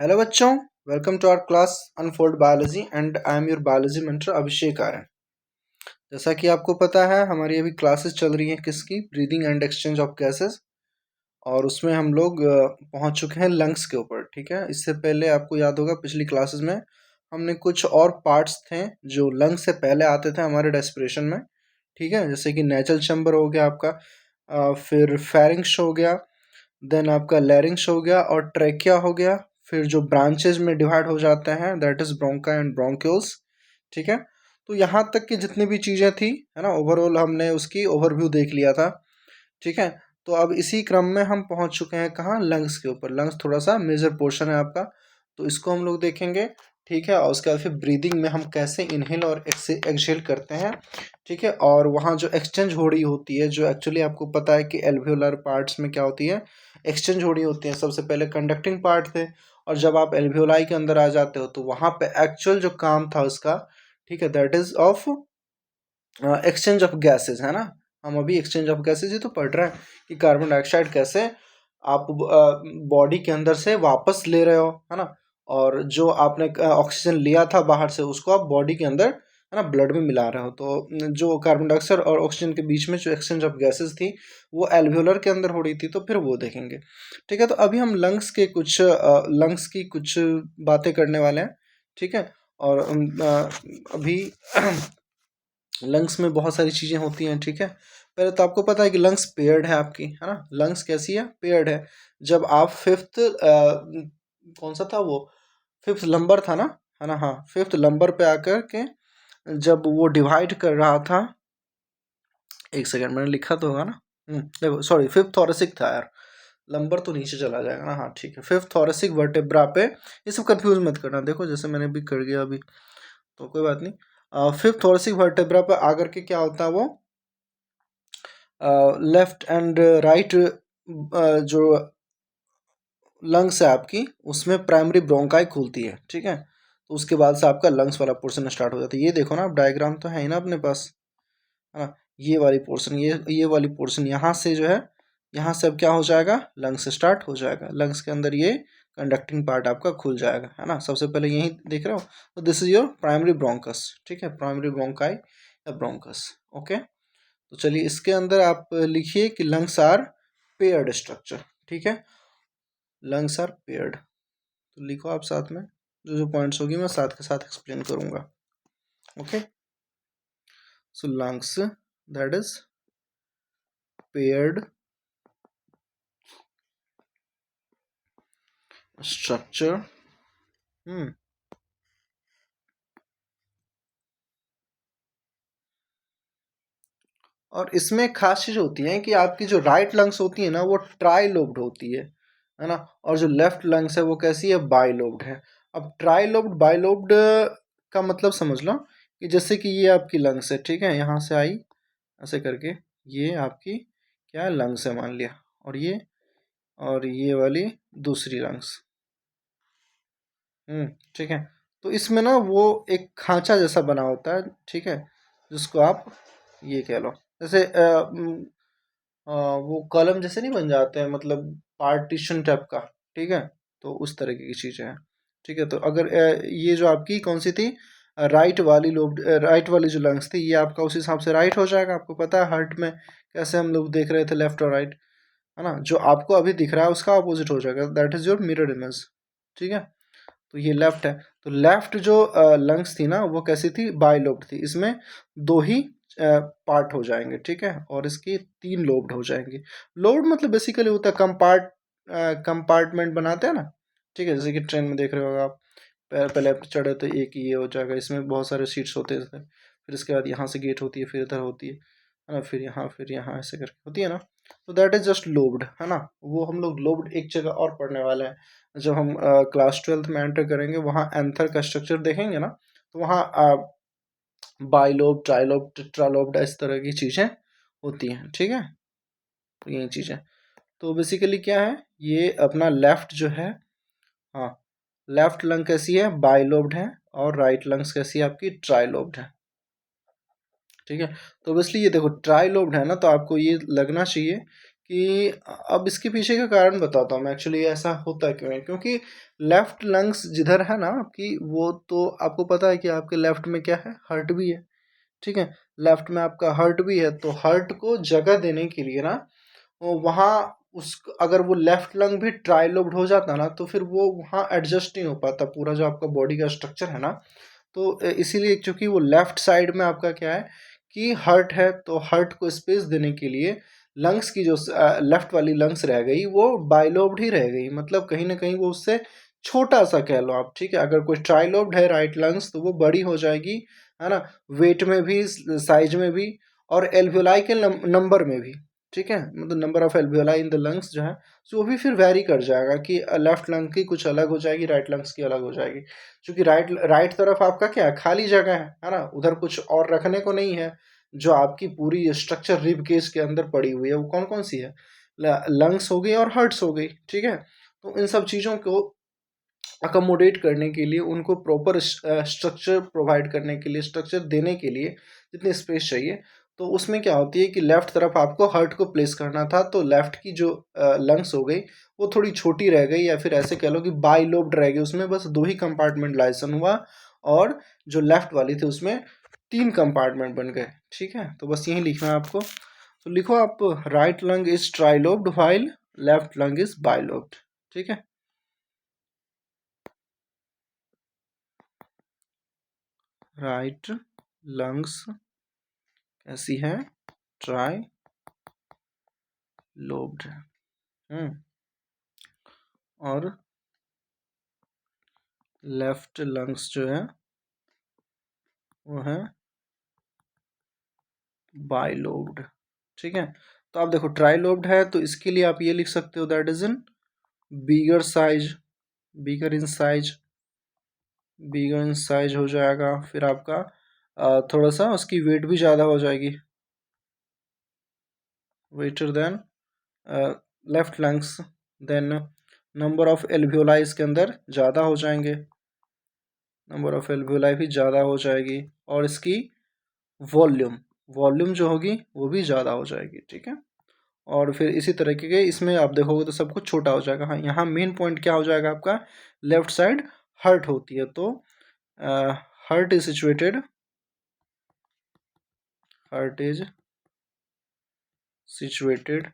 Hello बच्चों, welcome to our class unfold biology and I am your biology mentor Abhishek Aryan. जैसा कि आपको पता है, हमारी अभी क्लासेस चल रही हैं किसकी, breathing and exchange of gases. और उसमें हम लोग पहुंच चुके हैं लंग्स के ऊपर। ठीक है, इससे पहले आपको याद होगा पिछली क्लासेस में हमने कुछ और पार्ट्स थे जो लंग्स से पहले आते थे हमारे रेस्पिरेशन में। ठीक है, जैसे कि नेजल चैम्बर हो गया आपका, फिर फेरिंक्स हो गया, देन आपका लैरिंक्स हो गया और ट्रैकिया हो गया। फिर जो ब्रांचेज में डिवाइड हो जाते हैं दैट इज ब्रोंका एंड ब्रोंक्यूल्स। ठीक है, तो यहाँ तक की जितनी भी चीज़ें थी, है ना, ओवरऑल हमने उसकी ओवरव्यू देख लिया था। ठीक है, तो अब इसी क्रम में हम पहुंच चुके हैं कहाँ, लंग्स के ऊपर। लंग्स थोड़ा सा मेजर पोर्शन है आपका, तो इसको हम लोग देखेंगे। ठीक है, और उसके बाद फिर ब्रीदिंग में हम कैसे इनहेल और एक्सहेल करते हैं। ठीक है, और वहाँ जो एक्सचेंज हो रही होती है, जो एक्चुअली आपको पता है कि एल्वियोलर पार्ट्स में क्या होती है, एक्सचेंज हो रही होती है। सबसे पहले कंडक्टिंग पार्ट थे, और जब आप एल्वियोलाई के अंदर आ जाते हो तो वहाँ पे एक्चुअल जो काम था उसका, ठीक है, that is of exchange of gases, है ना। हम अभी एक्सचेंज ऑफ गैसेज ही तो पढ़ रहे हैं कि कार्बन डाइऑक्साइड कैसे आप बॉडी के अंदर से वापस ले रहे हो, है ना। और जो आपने ऑक्सीजन लिया था बाहर से, उसको आप बॉडी के अंदर, है ना, ब्लड में मिला रहे हो। तो जो कार्बन डाइऑक्साइड और ऑक्सीजन के बीच में जो एक्सचेंज ऑफ गैसेज थी वो एल्वियोलर के अंदर हो रही थी, तो फिर वो देखेंगे। ठीक है, तो अभी हम लंग्स की कुछ बातें करने वाले हैं। ठीक है, और अभी लंग्स में बहुत सारी चीज़ें होती हैं। ठीक है, पहले तो आपको पता है कि लंग्स पेयर्ड है आपकी, है ना। लंग्स कैसी है, पेयर्ड है। जब आप फिफ्थ कौन सा था वो, फिफ्थ लंबर था ना, है ना, हाँ, फिफ्थ लंबर पे आकर के जब वो डिवाइड कर रहा था, एक सेकंड मैंने लिखा तो होगा ना, देखो सॉरी, फिफ्थ थॉरेसिक था यार, लंबर तो नीचे चला जाएगा ना, हाँ ठीक है, फिफ्थ थॉरेसिक वर्टेब्रा पे। ये सब कंफ्यूज मत करना, देखो जैसे मैंने भी कर गया अभी, तो कोई बात नहीं। फिफ्थ थॉरेसिक वर्टेब्रा पे आकर के क्या होता है, वो लेफ्ट एंड राइट जो लंग्स है आपकी, उसमें प्राइमरी ब्रोंकाई खुलती है। ठीक है, तो उसके बाद से आपका लंग्स वाला पोर्शन स्टार्ट हो जाता है। ये देखो ना, आप डायग्राम तो है ही ना अपने पास, है ना। ये वाली पोर्शन, ये वाली पोर्शन यहाँ से जो है, यहाँ से अब क्या हो जाएगा, लंग्स स्टार्ट हो जाएगा। लंग्स के अंदर ये कंडक्टिंग पार्ट आपका खुल जाएगा, है ना। सबसे पहले यही देख रहे हो, तो this is your primary bronchus. ठीक है, प्राइमरी ब्रोंकाई या ब्रोंकस। ओके, तो चलिए इसके अंदर आप लिखिए कि लंग्स आर पेयर्ड स्ट्रक्चर। ठीक है, लंग्स आर पेयर्ड, तो लिखो आप साथ में, जो जो पॉइंट्स होगी मैं साथ के साथ एक्सप्लेन करूंगा। Okay, so lungs that is paired structure. और इसमें एक खास चीज होती है कि आपकी जो राइट लंग्स होती है ना, वो ट्राई लोब्ड होती है ना। और जो लेफ्ट लंग्स है वो कैसी है, बाई लोब्ड है। अब ट्राई लोब्ड बाई लोब्ड का मतलब समझ लो कि जैसे कि ये आपकी लंग्स है, ठीक है, यहाँ से आई ऐसे करके, ये आपकी क्या है, लंग्स है मान लिया, और ये वाली दूसरी लंग्स। ठीक है, तो इसमें ना वो एक खांचा जैसा बना होता है। ठीक है, जिसको आप ये कह लो, जैसे वो कॉलम जैसे नहीं बन जाते हैं, मतलब पार्टीशन टाइप का। ठीक है, तो उस तरीके की चीज़ें हैं। ठीक है, तो अगर ये जो आपकी कौन सी थी, राइट वाली जो लंग्स थी, ये आपका उस हिसाब से राइट हो जाएगा। आपको पता है हार्ट में कैसे हम लोग देख रहे थे, लेफ्ट और राइट, है ना। जो आपको अभी दिख रहा है उसका अपोजिट हो जाएगा, that is your mirror image. ठीक है, तो ये लेफ्ट है। तो लेफ्ट जो लंग्स थी ना, वो कैसी थी, बाइलोब्ड थी। इसमें दो ही पार्ट हो जाएंगे। ठीक है, और इसकी तीन लोब्ड हो जाएंगे। लोब्ड मतलब बेसिकली होता है कंपार्टमेंट बनाते हैं ना। ठीक है, जैसे कि ट्रेन में देख रहे हो आप, पहले आप चढ़े तो एक ये हो जाएगा, इसमें बहुत सारे सीट्स होते हैं, फिर इसके बाद यहाँ से गेट होती है, फिर इधर होती है ना, फिर यहाँ ऐसे करके होती है ना। तो दैट इज जस्ट लोब्ड, है ना। वो हम लोग लोब्ड एक जगह और पढ़ने वाले हैं, जब हम क्लास 12th में एंटर करेंगे, वहाँ एंथर का स्ट्रक्चर देखेंगे ना, तो वहाँ बाइलोब, ट्राइलोब, टेट्रालोब, इस तरह की चीज़ें होती हैं। ठीक है, तो यही चीज़ें, तो बेसिकली क्या है, ये अपना लेफ्ट जो है, हाँ, लेफ्ट लंग कैसी है, बाइलोब्ड है, और राइट लंग्स कैसी है आपकी, ट्राइलोब्ड है। ठीक है, तो ऑब्वियसली ये देखो ट्राइलोब्ड है ना, तो आपको ये लगना चाहिए कि अब इसके पीछे का कारण बताता हूँ मैं, एक्चुअली ऐसा होता क्यों है। क्योंकि लेफ्ट लंग्स जिधर है ना आपकी, वो तो आपको पता है कि आपके लेफ्ट में क्या है, हार्ट भी है, ठीक है। लेफ्ट में आपका हार्ट भी है, तो हार्ट को जगह देने के लिए ना वहाँ उस अगर वो लेफ्ट लंग भी ट्राइलोब्ड हो जाता ना, तो फिर वो वहाँ एडजस्ट नहीं हो पाता पूरा जो आपका बॉडी का स्ट्रक्चर है ना। तो इसीलिए चूंकि वो लेफ्ट साइड में आपका क्या है कि हर्ट है, तो हर्ट को स्पेस देने के लिए लंग्स की जो लेफ्ट वाली लंग्स रह गई वो बाइलोब्ड ही रह गई, मतलब कहीं ना कहीं वो उससे छोटा सा कह लो आप, ठीक है। अगर कोई ट्राइलोब्ड है राइट लंग्स तो वो बड़ी हो जाएगी, है ना, वेट में भी, साइज में भी, और एल्वियोलाई के नंबर में भी, ठीक है। मतलब number of alveoli in the lungs जो है, सो वो भी फिर वेरी कर जाएगा कि लेफ्ट लंग की कुछ अलग हो जाएगी, राइट लंग्स की अलग हो जाएगी। क्योंकि राइट राइट तरफ आपका क्या है, खाली जगह है ना, उधर कुछ और रखने को नहीं है। जो आपकी पूरी स्ट्रक्चर रिब केज के अंदर पड़ी हुई है वो कौन कौन सी है, लंग्स हो गई और हार्ट्स हो गई, ठीक है। तो इन सब चीज़ों को अकोमोडेट करने के लिए, उनको प्रॉपर स्ट्रक्चर प्रोवाइड करने के लिए, स्ट्रक्चर देने के लिए जितनी स्पेस चाहिए, तो उसमें क्या होती है कि लेफ्ट तरफ आपको हार्ट को प्लेस करना था, तो लेफ्ट की जो लंग्स हो गई वो थोड़ी छोटी रह गई, या फिर ऐसे कह लो कि बाई लोब्ड रह गई, उसमें बस दो ही कंपार्टमेंट लाइसन हुआ, और जो लेफ्ट वाली थी उसमें तीन कंपार्टमेंट बन गए, ठीक है। तो बस यही लिखना है आपको। तो लिखो आप, right lung is trilobed while left lung is bilobed, ठीक है। राइट लंग्स कैसी है, ट्राई लोब्ड, हम्म, और लेफ्ट लंग्स जो है वो है बाइलोब्ड, ठीक है। तो आप देखो ट्राइलोब्ड है, तो इसके लिए आप ये लिख सकते हो, that is in bigger size, bigger in size, bigger in size हो जाएगा। फिर आपका थोड़ा सा उसकी वेट भी ज़्यादा हो जाएगी, wider than left lungs. Then number of alveoli इसके अंदर ज़्यादा हो जाएंगे, नंबर ऑफ एल्वियोलाई भी ज़्यादा हो जाएगी, और इसकी वॉल्यूम, वॉल्यूम जो होगी वो भी ज़्यादा हो जाएगी, ठीक है। और फिर इसी तरीके के इसमें आप देखोगे तो सब कुछ छोटा हो जाएगा। हाँ, यहाँ मेन पॉइंट क्या हो जाएगा आपका, लेफ्ट साइड हर्ट होती है, तो heart is situated, heart is situated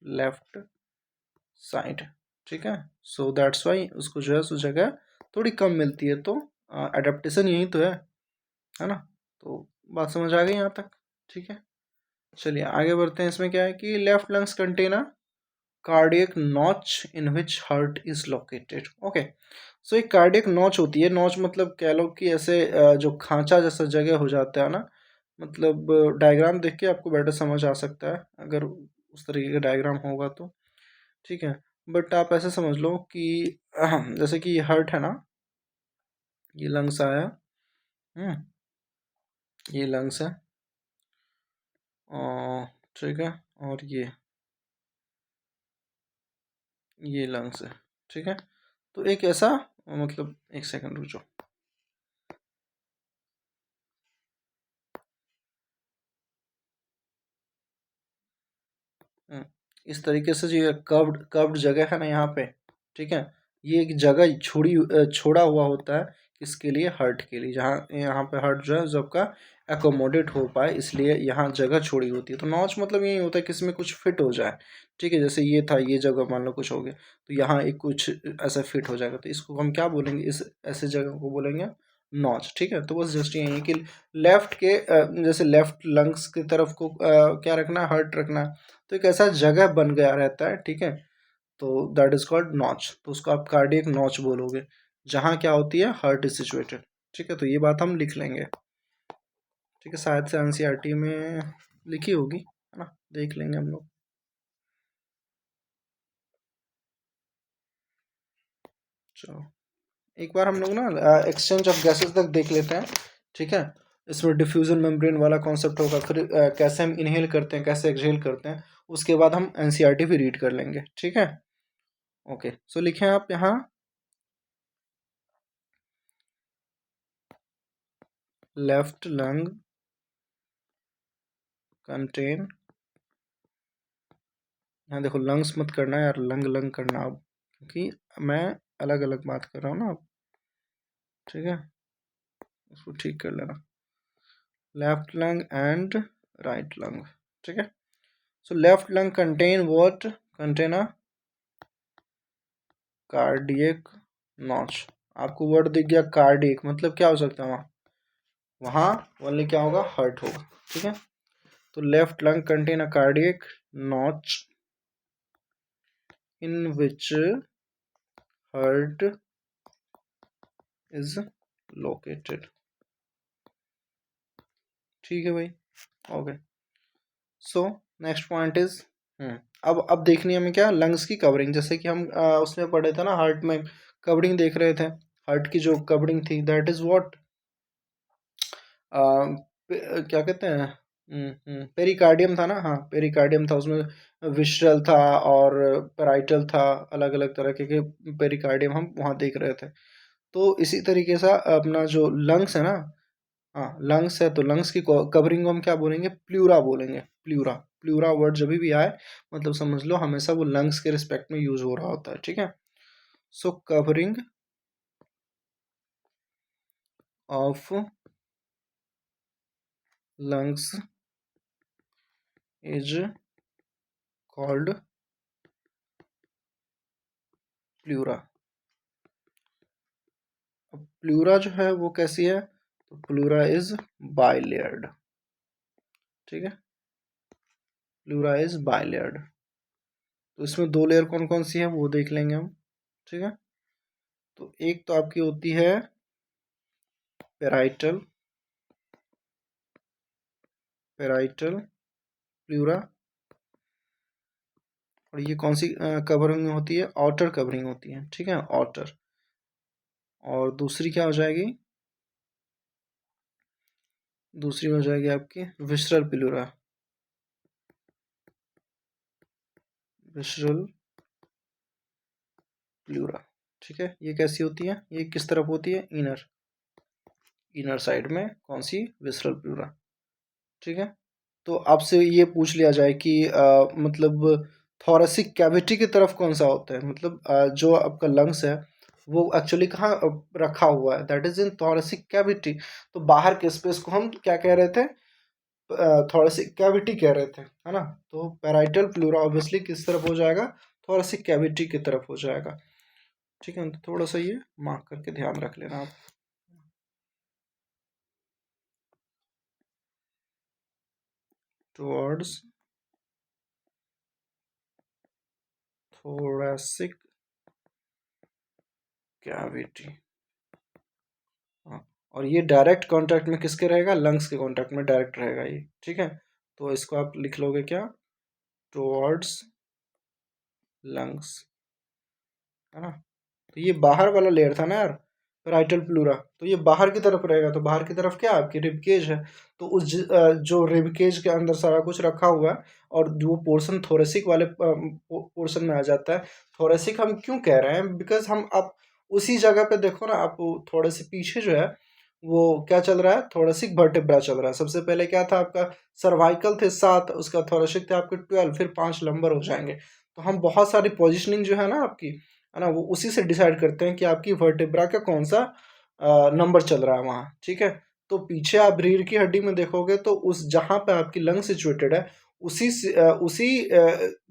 left side, ठीक है। सो दैट्स वाई उसको जो है उस जगह थोड़ी कम मिलती है, तो एडेप्टेशन यही तो है ना। तो बात समझ आ गई यहाँ तक, ठीक है। चलिए आगे बढ़ते हैं। इसमें क्या है कि left lungs contain a cardiac notch in which heart is located, okay. So एक कार्डियक नॉच होती है, नॉच मतलब कह लो कि ऐसे जो खांचा जैसा जगह हो जाता है ना, मतलब डायग्राम देख के आपको बेटर समझ आ सकता है अगर उस तरीके का डायग्राम होगा तो, ठीक है। बट आप ऐसे समझ लो कि जैसे कि ये हार्ट है ना, ये लंग्स आया, हम्म, ये लंग्स है, और ठीक है, और ये लंग्स है, ठीक है। तो एक ऐसा, मतलब एक सेकंड रुक जाओ, इस तरीके से जो ये कर्व्ड कर्व्ड जगह है ना यहाँ पे, ठीक है, ये एक जगह छोड़ा हुआ होता है, किसके लिए, हार्ट के लिए, जहाँ यहाँ पे हार्ट जो है जो आपका एकोमोडेट हो पाए, इसलिए यहाँ जगह छोड़ी होती है। तो नॉच मतलब यही होता है कि इसमें कुछ फिट हो जाए, ठीक है। जैसे ये था, ये जगह मान लो कुछ हो गया, तो यहाँ एक कुछ ऐसा फिट हो जाएगा, तो इसको हम क्या बोलेंगे, इस ऐसे जगह को बोलेंगे नॉच, ठीक है। तो बस जस्ट यही है कि लेफ्ट के जैसे लेफ्ट लंग्स की तरफ को क्या रखना है, हार्ट रखना है, तो एक ऐसा जगह बन गया रहता है, ठीक है। तो दैट इज कॉल्ड नॉच, तो उसको आप कार्डियक नॉच बोलोगे, जहाँ क्या होती है, हार्ट इज सिचुएटेड, ठीक है। तो ये बात हम लिख लेंगे, ठीक है, शायद से एनसीईआरटी में लिखी होगी, है ना, देख लेंगे हम लोग। चलो एक बार हम लोग ना एक्सचेंज ऑफ गैसेस तक देख लेते हैं, ठीक है। इसमें डिफ्यूजन मेम्ब्रेन वाला कॉन्सेप्ट होगा, फिर कैसे हम इनहेल करते हैं, कैसे एक्सहेल करते हैं, उसके बाद हम एनसीईआरटी भी रीड कर लेंगे, ठीक है। ओके, सो लिखें आप यहाँ, लेफ्ट लंग contain यहाँ देखो लंग्स मत करना यार, लंग लंग करना अब, क्योंकि मैं अलग अलग बात कर रहा हूँ ना अब। ठीक है, उसको ठीक कर लेना, left lung and right lung. ठीक है, so left lung contain what, contain a cardiac notch. आपको वर्ड दिख गया कार्डियक, मतलब क्या हो सकता है वहाँ, वहाँ ओनली क्या होगा, हर्ट होगा। ठीक है, तो left lung contain a cardiac notch in which heart is located. ठीक है भाई, okay. So next point is, अब देखनी है हमें क्या, लंग्स की कवरिंग। जैसे कि हम उसमें पढ़े थे ना, हार्ट में कवरिंग देख रहे थे, हार्ट की जो कवरिंग थी दैट इज व्हाट, क्या कहते हैं, पेरिकार्डियम था ना, हाँ पेरिकार्डियम था, उसमें विशरल था और पेराइटल था, अलग अलग तरह के पेरिकार्डियम हम वहाँ देख रहे थे। तो इसी तरीके से अपना जो लंग्स है ना, हाँ लंग्स है, तो लंग्स की कवरिंग को हम क्या बोलेंगे, प्लूरा बोलेंगे, प्लूरा। प्लूरा वर्ड जब भी आए मतलब समझ लो हमेशा वो लंग्स के रिस्पेक्ट में यूज हो रहा होता है। ठीक है, so covering of lungs is called pleura. अब प्लूरा जो है वो कैसी है, तो प्लूरा इज बाइलेयर्ड। ठीक है, प्लूरा इज बाइलेयर्ड। तो इसमें दो लेयर कौन कौन सी है वो देख लेंगे हम। ठीक है, तो एक तो आपकी होती है पेराइटल, पेराइटल प्लूरा, और ये कौन सी कवरिंग होती है, आउटर कवरिंग होती है। ठीक है, आउटर। और दूसरी क्या हो जाएगी, दूसरी हो जाएगी आपकी विसरल प्लूरा, विसरल प्लूरा। ठीक है, ये कैसी होती है, ये किस तरफ होती है, इनर, इनर साइड में कौन सी, विसरल प्लूरा। ठीक है, तो आपसे ये पूछ लिया जाए कि मतलब थोरेसिक कैविटी की तरफ कौन सा होता है, मतलब जो आपका लंग्स है वो एक्चुअली कहाँ रखा हुआ है, that is in thoracic cavity. तो बाहर के स्पेस को हम क्या कह रहे थे, थोरेसिक कैविटी कह रहे थे, है ना। तो पैराइटल प्लूरा ऑब्वियसली किस तरफ हो जाएगा, थोरेसिक कैविटी की तरफ हो जाएगा। ठीक है, तो थोड़ा सा ये मार्क करके ध्यान रख लेना आप। टुवर्ड्स थोरेसिक कैविटी, हाँ, और ये डायरेक्ट कांटेक्ट में किसके रहेगा, लंग्स के कांटेक्ट में डायरेक्ट रहेगा ये। ठीक है, तो इसको आप लिख लोगे क्या, टुवर्ड्स लंग्स, है ना। तो ये बाहर वाला लेयर था ना यार, पैराइटल प्लूरा, तो ये बाहर की तरफ रहेगा, तो बाहर की तरफ क्या आपकी रिबकेज है, तो उस जो रिबकेज के अंदर सारा कुछ रखा हुआ है, और जो पोर्शन थोरेसिक वाले पोर्शन में आ जाता है। थोरेसिक हम क्यों कह रहे हैं, बिकॉज हम आप उसी जगह पे देखो ना, आप थोड़े से पीछे जो है वो क्या चल रहा है, थोरेसिक वर्टेब्रा चल रहा है। सबसे पहले क्या था आपका, सर्वाइकल थे 7, उसका थोरेसिक थे आपके 12, फिर 5 लंबर हो जाएंगे। तो हम बहुत सारी पोजिशनिंग जो है ना आपकी, है ना, वो उसी से डिसाइड करते हैं कि आपकी वर्टेब्रा का कौन सा नंबर चल रहा है वहाँ। ठीक है, तो पीछे आप रीढ़ की हड्डी में देखोगे तो उस जहाँ पे आपकी लंग सिचुएटेड है, उसी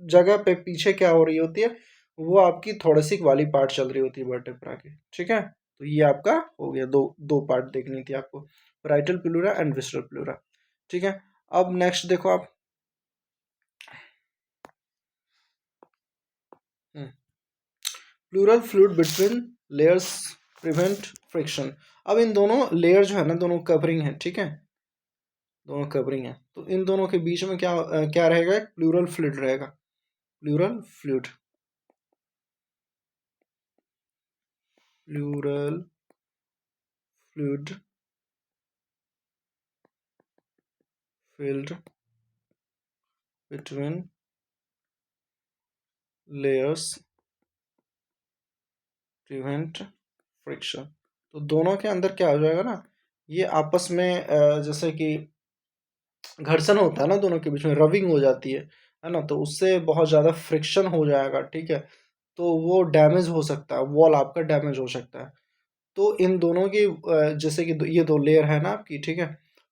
जगह पे पीछे क्या हो रही होती है, वो आपकी थोड़ेसिक वाली पार्ट चल रही होती है वर्टेब्रा की। ठीक है, तो ये आपका हो गया, दो दो पार्ट देखनी थी आपको, parietal pleura and visceral pleura. ठीक है, अब नेक्स्ट देखो आप, pleural fluid between layers prevent friction. अब इन दोनों लेयर जो है ना, दोनों कवरिंग है। ठीक है, दोनों कवरिंग है, तो इन दोनों के बीच में क्या रहेगा, प्लूरल फ्लूइड रहेगा, pleural fluid, pleural fluid filled between layers prevent friction। तो दोनों के अंदर क्या हो जाएगा ना, ये आपस में जैसे कि घर्षण होता है ना, दोनों के बीच में रबिंग हो जाती है, है ना, तो उससे बहुत ज़्यादा फ्रिक्शन हो जाएगा, ठीक है, तो वो डैमेज हो सकता है, वॉल आपका डैमेज हो सकता है। तो इन दोनों की जैसे कि ये दो लेयर है ना आपकी, ठीक है,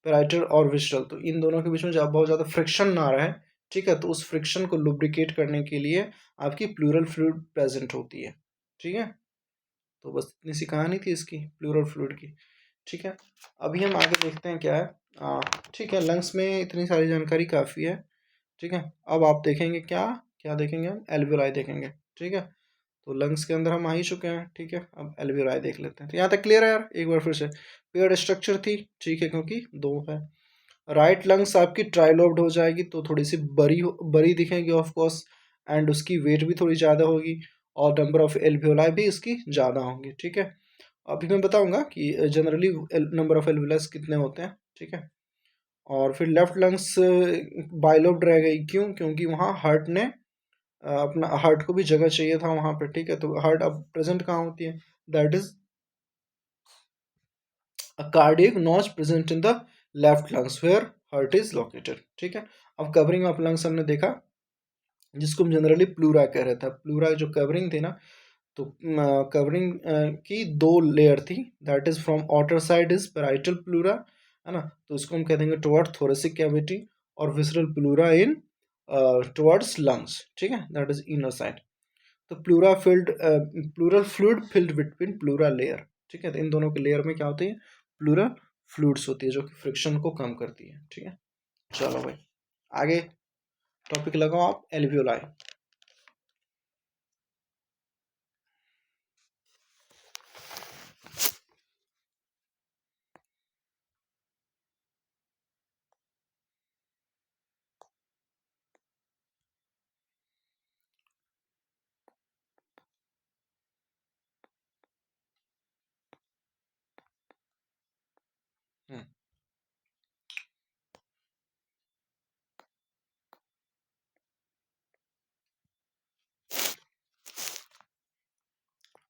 पैराइटल और विस्ट्रल, तो इन दोनों के बीच में जब बहुत ज़्यादा फ्रिक्शन ना रहे, ठीक है, तो उस फ्रिक्शन को लुब्रिकेट करने के लिए आपकी प्लूरल फ्लूइड प्रेजेंट होती है, ठीक है। तो बस इतनी सी कहानी थी इसकी प्लूरल फ्लूइड की, ठीक है। अभी हम आगे देखते हैं क्या है। ठीक है, लंग्स में इतनी सारी जानकारी काफ़ी है, ठीक है। अब आप देखेंगे क्या क्या देखेंगे, हम एल्वियोलाई देखेंगे, ठीक है। तो लंग्स के अंदर हम आ ही चुके हैं, ठीक है। अब एल्वियोलाई देख लेते हैं। तो यहाँ तक क्लियर है यार, एक बार फिर से पेयर्ड स्ट्रक्चर थी, ठीक है, क्योंकि दो है। राइट लंग्स आपकी ट्राइलोब्ड हो जाएगी, तो थोड़ी सी बड़ी दिखेगी ऑफ कोर्स, एंड उसकी वेट भी थोड़ी ज़्यादा होगी, और नंबर ऑफ एल्वियोलाई भी इसकी ज़्यादा होंगी, ठीक है। अभी मैं बताऊंगा कि जनरली नंबर ऑफ एल्वियोलाइज कितने होते हैं, ठीक है। और फिर लेफ्ट लंग्स बाइलोब्ड रह गई, क्यों? क्योंकि वहाँ हार्ट ने अपना हार्ट को भी जगह चाहिए था वहाँ पे, ठीक है। तो हार्ट अब प्रेजेंट कहाँ होती है, that is a cardiac notch present in the left lungs where heart is located, ठीक है। अब कवरिंग ऑफ लंग्स हमने देखा, जिसको हम जनरली प्लूरा कह रहे थे। प्लूरा जो कवरिंग थी ना, तो कवरिंग की दो लेयर थी, that is from outer side is parietal pleura, है ना, तो इसको हम कह देंगे टुवर्ड थोरेसिक कैविटी, और विसरल प्लूरा इन टुवर्ड्स लंग्स, ठीक है, दैट इज इनर साइड। तो pleural fluid filled between pleura layer, ठीक है। तो इन दोनों के लेयर में क्या होती है, प्लूरल फ्लूइड्स होती है, जो कि फ्रिक्शन को कम करती है, ठीक है। चलो भाई, आगे टॉपिक लगाओ आप, एल्वियोलाई।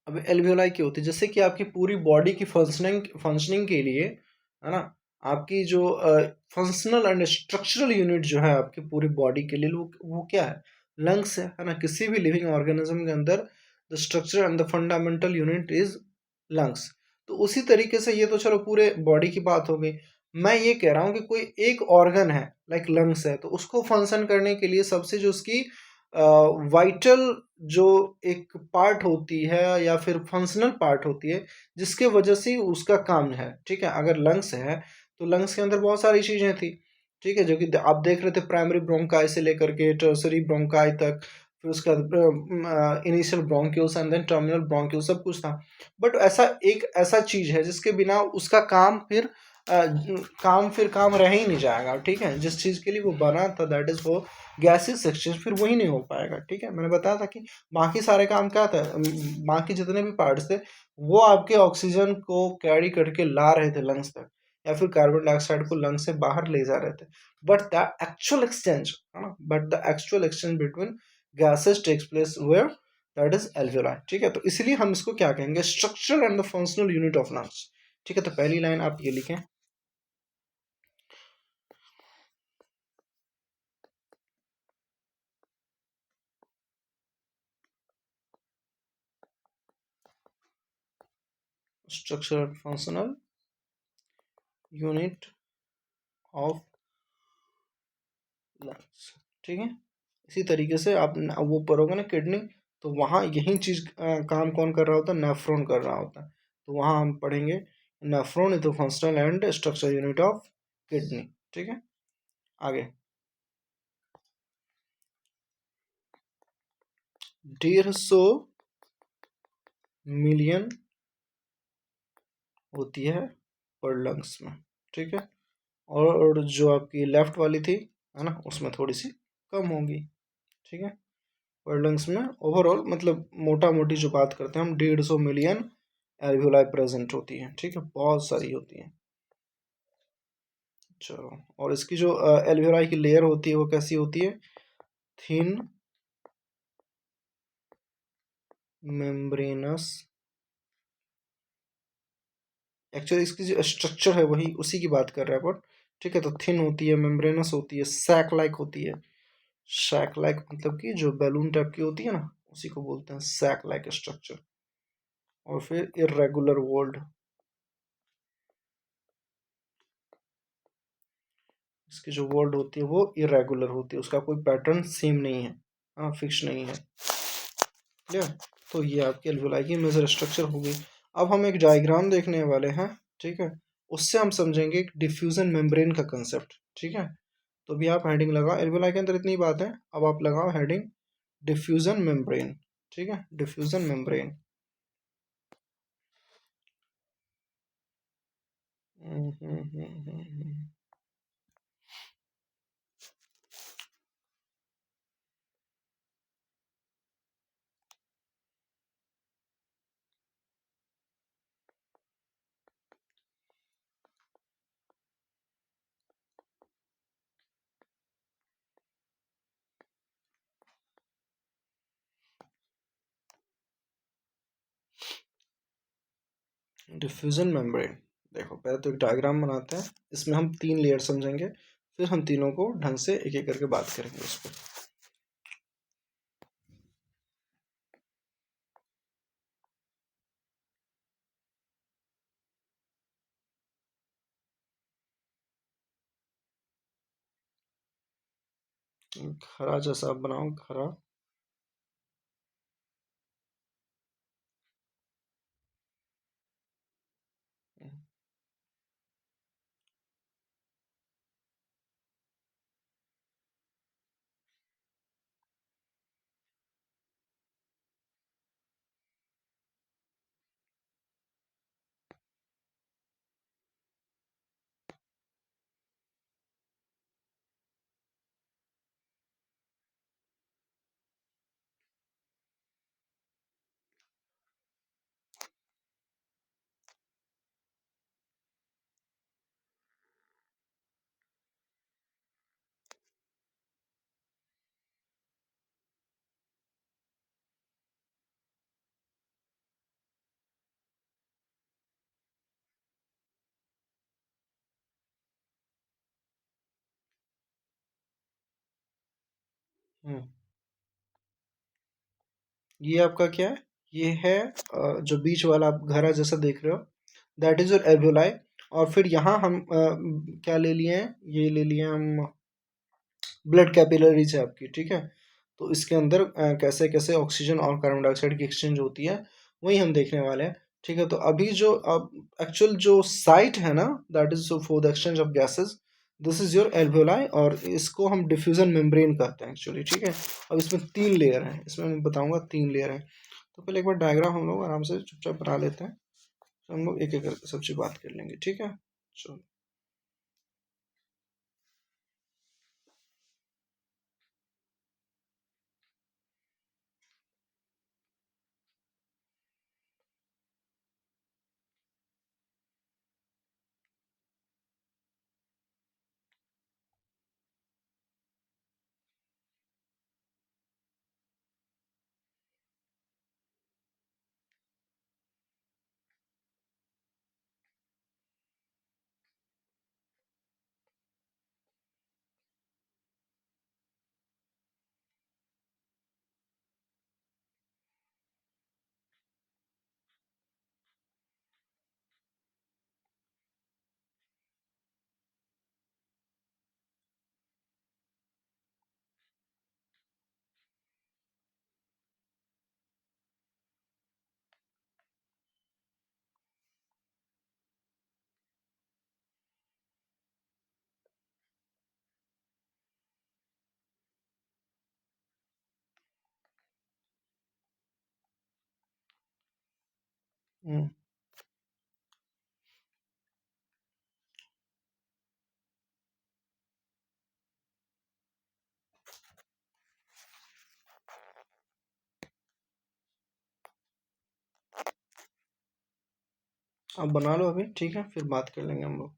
अब एल्वियोलाई क्या होती है, जैसे कि आपकी पूरी बॉडी की फंक्शनिंग के लिए, है ना, आपकी जो फंक्शनल एंड स्ट्रक्चरल यूनिट जो है आपकी पूरी बॉडी के लिए, वो क्या है, लंग्स है ना। किसी भी लिविंग ऑर्गेनिज्म के अंदर the structure and the fundamental unit is lungs. तो उसी तरीके से ये तो चलो पूरे बॉडी की बात हो गई। मैं ये कह रहा हूँ कि कोई एक ऑर्गन है लाइक लंग्स है, तो उसको फंक्शन करने के लिए सबसे जो उसकी वाइटल जो एक पार्ट होती है या फिर फंक्शनल पार्ट होती है, जिसके वजह से उसका काम है, ठीक है। अगर लंग्स है, तो लंग्स के अंदर बहुत सारी चीज़ें थी, ठीक है, जो कि आप देख रहे थे, प्राइमरी ब्रोंकाई से लेकर के टर्सरी ब्रोंकाई तक, फिर उसका initial bronchioles and then terminal bronchiole, सब कुछ था। बट ऐसा चीज़ है जिसके बिना उसका काम रह ही नहीं जाएगा, ठीक है। जिस चीज़ के लिए वो बना था, दैट इज वो गैसेस एक्सचेंज, फिर वही नहीं हो पाएगा, ठीक है। मैंने बताया था कि बाकी सारे काम क्या था, बाकी जितने भी पार्ट्स थे, वो आपके ऑक्सीजन को कैरी करके ला रहे थे लंग्स तक, या फिर कार्बन डाइऑक्साइड को लंग्स से बाहर ले जा रहे थे। But the actual exchange between gases takes place where, that is alveoli, ठीक है। तो इसलिए हम इसको क्या कहेंगे, structural and the functional unit of lungs, ठीक है। तो पहली लाइन आप ये लिखें, structural and functional unit of lungs, ठीक है। इसी तरीके से आप वो पढ़ोगे ना किडनी, तो वहाँ यही चीज़ काम कौन कर रहा होता है, नेफ्रॉन कर रहा होता है। तो वहाँ हम पढ़ेंगे nephron is the functional and structure unit of kidney, ठीक है। आगे, 150 मिलियन होती है पर लंग्स में, ठीक है। और जो आपकी लेफ्ट वाली थी, है ना, उसमें थोड़ी सी कम होगी, ठीक है। पर लंग्स में ओवरऑल मतलब मोटा मोटी जो बात करते हैं हम, 150 मिलियन एल्वियोलाई प्रेजेंट होती है, ठीक है, बहुत सारी होती है। चलो, और इसकी जो एल्वियोलाई की लेयर होती है वो कैसी होती है, थिन मेम्ब्रेनस। एक्चुअली इसकी जो स्ट्रक्चर है वही उसी की बात कर रहे हैं अपन, ठीक है। तो थिन होती है, मेम्ब्रेनस होती है, सैक लाइक होती है, सैक लाइक मतलब कि जो बैलून टाइप की होती है ना, उसी को बोलते हैं सैक लाइक स्ट्रक्चर। और फिर इरेगुलर वॉल्ड, इसकी जो वॉल्ड होती है वो इरेगुलर होती है, उसका कोई पैटर्न सेम नहीं है, हाँ फिक्स नहीं है। क्लियर। तो ये आपकी एल्वेलाई की मेजर स्ट्रक्चर होगी। अब हम एक डायग्राम देखने वाले हैं, ठीक है, उससे हम समझेंगे डिफ्यूजन मेम्ब्रेन का कंसेप्ट। ठीक है, तो भी आप हेडिंग लगाओ, एल्वेलाई के अंदर इतनी बात है, अब आप लगाओ हेडिंग डिफ्यूजन मेम्ब्रेन। ठीक है, डिफ्यूजन मेम्ब्रेन। डिफ्यूजन मेम्ब्रेन, देखो पहले तो एक डायग्राम बनाते हैं, इसमें हम 3 लेयर समझेंगे, फिर हम तीनों को ढंग से एक एक करके बात करेंगे उस पर। खरा जैसा आप बनाओ, खरा। हम्म, ये आपका क्या है, ये है जो बीच वाला आप घरा जैसा देख रहे हो, दैट इज योर एल्वेलाई। और फिर यहाँ हम क्या ले लिए हैं, ये ले लिए हम ब्लड कैपिलरीज है आपकी। ठीक है, तो इसके अंदर कैसे कैसे ऑक्सीजन और कार्बन डाइऑक्साइड की एक्सचेंज होती है, वही हम देखने वाले हैं। ठीक है, तो अभी जो अब एक्चुअल जो साइट है ना, that is for the exchange of gases, this is your alveoli, और इसको हम डिफ्यूजन मेम्ब्रेन कहते हैं एक्चुअली। ठीक है, अब इसमें 3 लेयर हैं, इसमें मैं बताऊंगा 3 लेयर हैं। तो पहले एक बार डायग्राम हम लोग आराम से चुपचाप बना लेते हैं, तो हम लोग एक एक करके सब चीज बात कर लेंगे। ठीक है, चलो। हम्म, आप बना लो अभी, ठीक है, फिर बात कर लेंगे हम लोग।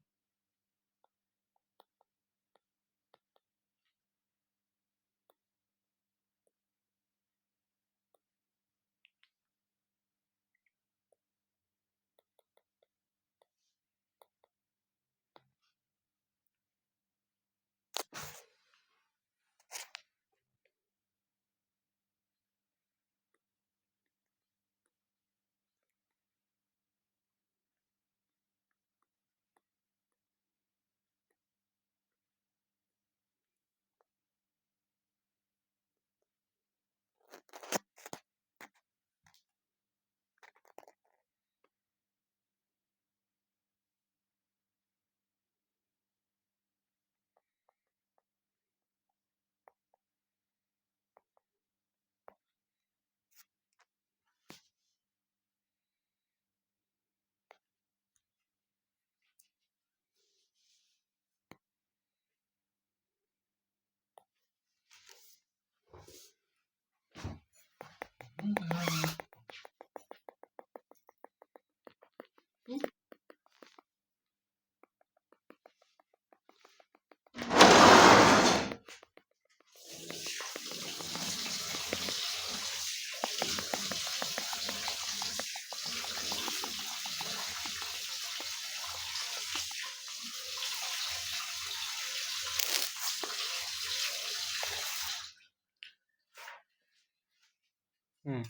हम्म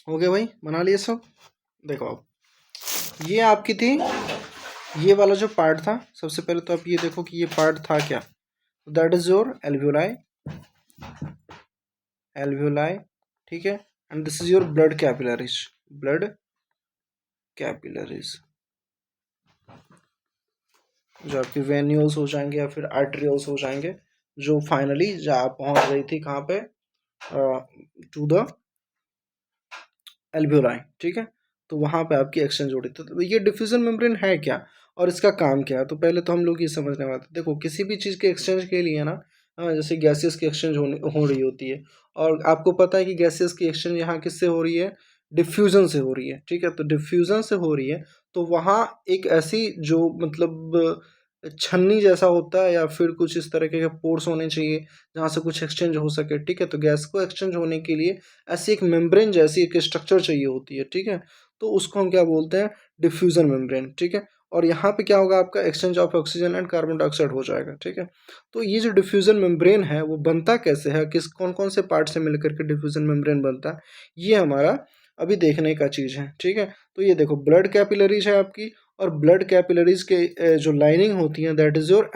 हो गया भाई, बना लिए सब। देखो अब ये आपकी थी, ये वाला जो पार्ट था, सबसे पहले तो आप ये देखो कि ये पार्ट था क्या। That is your alveoli, alveoli, ठीक है। And this is your blood capillaries, blood capillaries, जो आपकी वेन्यूल्स हो जाएंगे या फिर आर्टरियल्स हो जाएंगे, जो फाइनली जहाँ पहुंच गई थी कहाँ पे, टू द एल्वियोलाई, ठीक है। तो वहाँ पे आपकी एक्सचेंज हो रही थी। तो ये डिफ्यूजन मेम्ब्रेन है क्या और इसका काम क्या है, तो पहले तो हम लोग ये समझने वाले थे। देखो किसी भी चीज़ के एक्सचेंज के लिए ना, जैसे गैसेस की एक्सचेंज हो रही होती है, और आपको पता है कि गैसेस की एक्सचेंज यहाँ किससे हो रही है, डिफ्यूज़न से हो रही है, ठीक है। तो डिफ्यूज़न से हो रही है, तो वहाँ एक ऐसी जो मतलब छन्नी जैसा होता है या फिर कुछ इस तरीके के पोर्स होने चाहिए जहाँ से कुछ एक्सचेंज हो सके, ठीक है। तो गैस को एक्सचेंज होने के लिए ऐसी एक मेम्ब्रेन जैसी एक स्ट्रक्चर चाहिए होती है, ठीक है। तो उसको हम क्या बोलते हैं, डिफ्यूजन मेम्ब्रेन, ठीक है। और यहाँ पे क्या होगा, आपका exchange of oxygen and carbon dioxide हो जाएगा, ठीक है। तो ये जो डिफ्यूजन मेम्ब्रेन है वो बनता कैसे है, किस कौन कौन से पार्ट से मिलकर के डिफ्यूजन मेम्ब्रेन बनता है, ये हमारा अभी देखने का चीज़ है, ठीक है। तो ये देखो ब्लड कैपिलरीज है आपकी, और ब्लड कैपिलरीज के जो लाइनिंग होती है दैट इज योर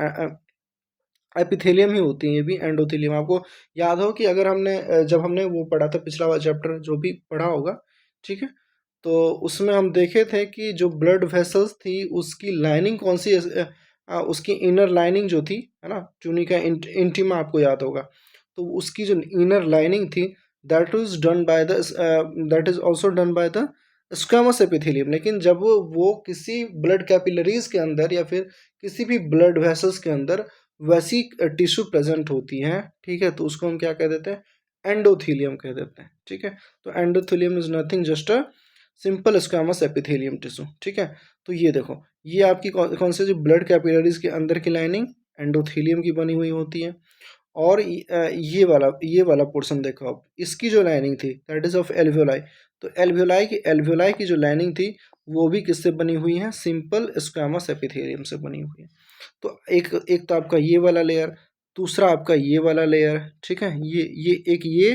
एपिथेलियम ही होती है, ये भी एंडोथेलियम। आपको याद हो कि अगर हमने जब हमने वो पढ़ा था पिछला वाला चैप्टर जो भी पढ़ा होगा, ठीक है, तो उसमें हम देखे थे कि जो ब्लड वेसल्स थी उसकी लाइनिंग कौन सी उसकी इनर लाइनिंग जो थी, है ना, ट्यूनिका इंटीमा, आपको याद होगा। तो उसकी जो इनर लाइनिंग थी that is done by the that is also done by the squamous epithelium. लेकिन जब वो किसी ब्लड कैपिलरीज के अंदर या फिर किसी भी ब्लड वेसल्स के अंदर वैसी टिश्यू प्रेजेंट होती हैं, ठीक है, तो उसको हम क्या कह देते हैं, एंडोथीलियम कह देते हैं, ठीक है। तो endothelium is nothing just a simple squamous epithelium tissue, ठीक है। तो ये देखो, ये आपकी कौन से जो ब्लड कैपिलरीज के अंदर की लाइनिंग एंडोथीलियम की बनी हुई होती है। और ये वाला पोर्शन देखो आप, इसकी जो लाइनिंग थी दैट इज ऑफ एल्वियोलाई। तो एल्वियोलाई की जो लाइनिंग थी वो भी किससे बनी हुई है, सिंपल स्क्वामस एपिथेलियम से बनी हुई है। तो एक एक तो आपका ये वाला लेयर, दूसरा आपका ये वाला लेयर, ठीक है। ये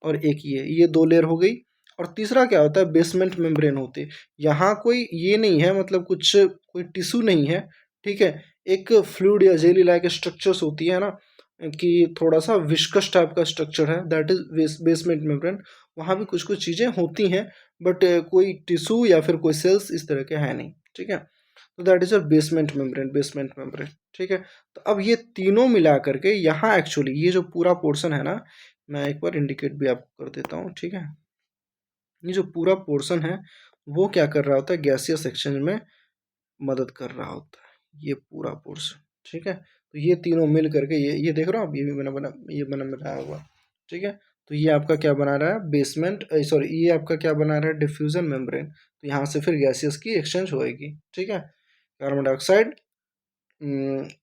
और एक ये दो लेयर हो गई। और तीसरा क्या होता है, बेसमेंट मेम्ब्रेन होती है। यहाँ कोई ये नहीं है, मतलब कुछ कोई टिश्यू नहीं है, ठीक है। एक फ्लूइड या जेली लाइक स्ट्रक्चर्स होती है ना, कि थोड़ा सा विस्कस टाइप का स्ट्रक्चर है, दैट इज बेसमेंट मेम्ब्रेन। वहाँ भी कुछ कुछ चीज़ें होती हैं, बट कोई टिश्यू या फिर कोई सेल्स इस तरह के है नहीं, ठीक है। तो that is a basement membrane, ठीक है। तो अब ये तीनों मिला करके यहाँ एक्चुअली ये जो पूरा पोर्शन है ना, मैं एक बार इंडिकेट भी आपको कर देता हूँ, ठीक है। ये जो पूरा पोर्शन है वो क्या कर रहा होता है, गैसियस एक्सचेंज में मदद कर रहा होता है, ये पूरा पोर्शन, ठीक है। तो ये तीनों मिल करके ये देख रहे हो आप, ये भी बना बनाया हुआ, ठीक है। तो ये आपका क्या बना रहा है, बेसमेंट, सॉरी, ये आपका क्या बना रहा है, डिफ्यूजन मेम्ब्रेन। तो यहाँ से फिर गैसियस की एक्सचेंज होएगी, ठीक है। कार्बन डाइऑक्साइड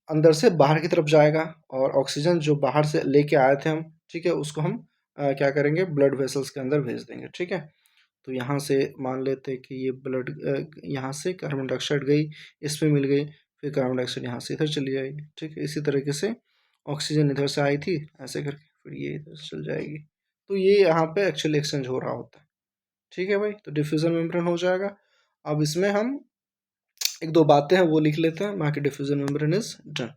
अंदर से बाहर की तरफ जाएगा, और ऑक्सीजन जो बाहर से लेके आए थे हम, ठीक है, उसको हम क्या करेंगे, ब्लड वेसल्स के अंदर भेज देंगे, ठीक है। तो यहाँ से मान लेते हैं कि ये ब्लड, यहाँ से कार्बन डाइऑक्साइड गई, इसमें मिल गई, फिर कार्बन डाइऑक्साइड यहाँ से इधर चली जाएगी, ठीक है। इसी तरीके से ऑक्सीजन इधर से आई थी, ऐसे करके फिर ये इधर से चल जाएगी। तो ये यहाँ पे एक्चुअली एक्सचेंज हो रहा होता है, ठीक है भाई। तो डिफ्यूजन मेम्ब्रेन हो जाएगा। अब इसमें हम एक दो बातें हैं वो लिख लेते हैं, बाकी डिफ्यूजन मेम्ब्रेन इज डन।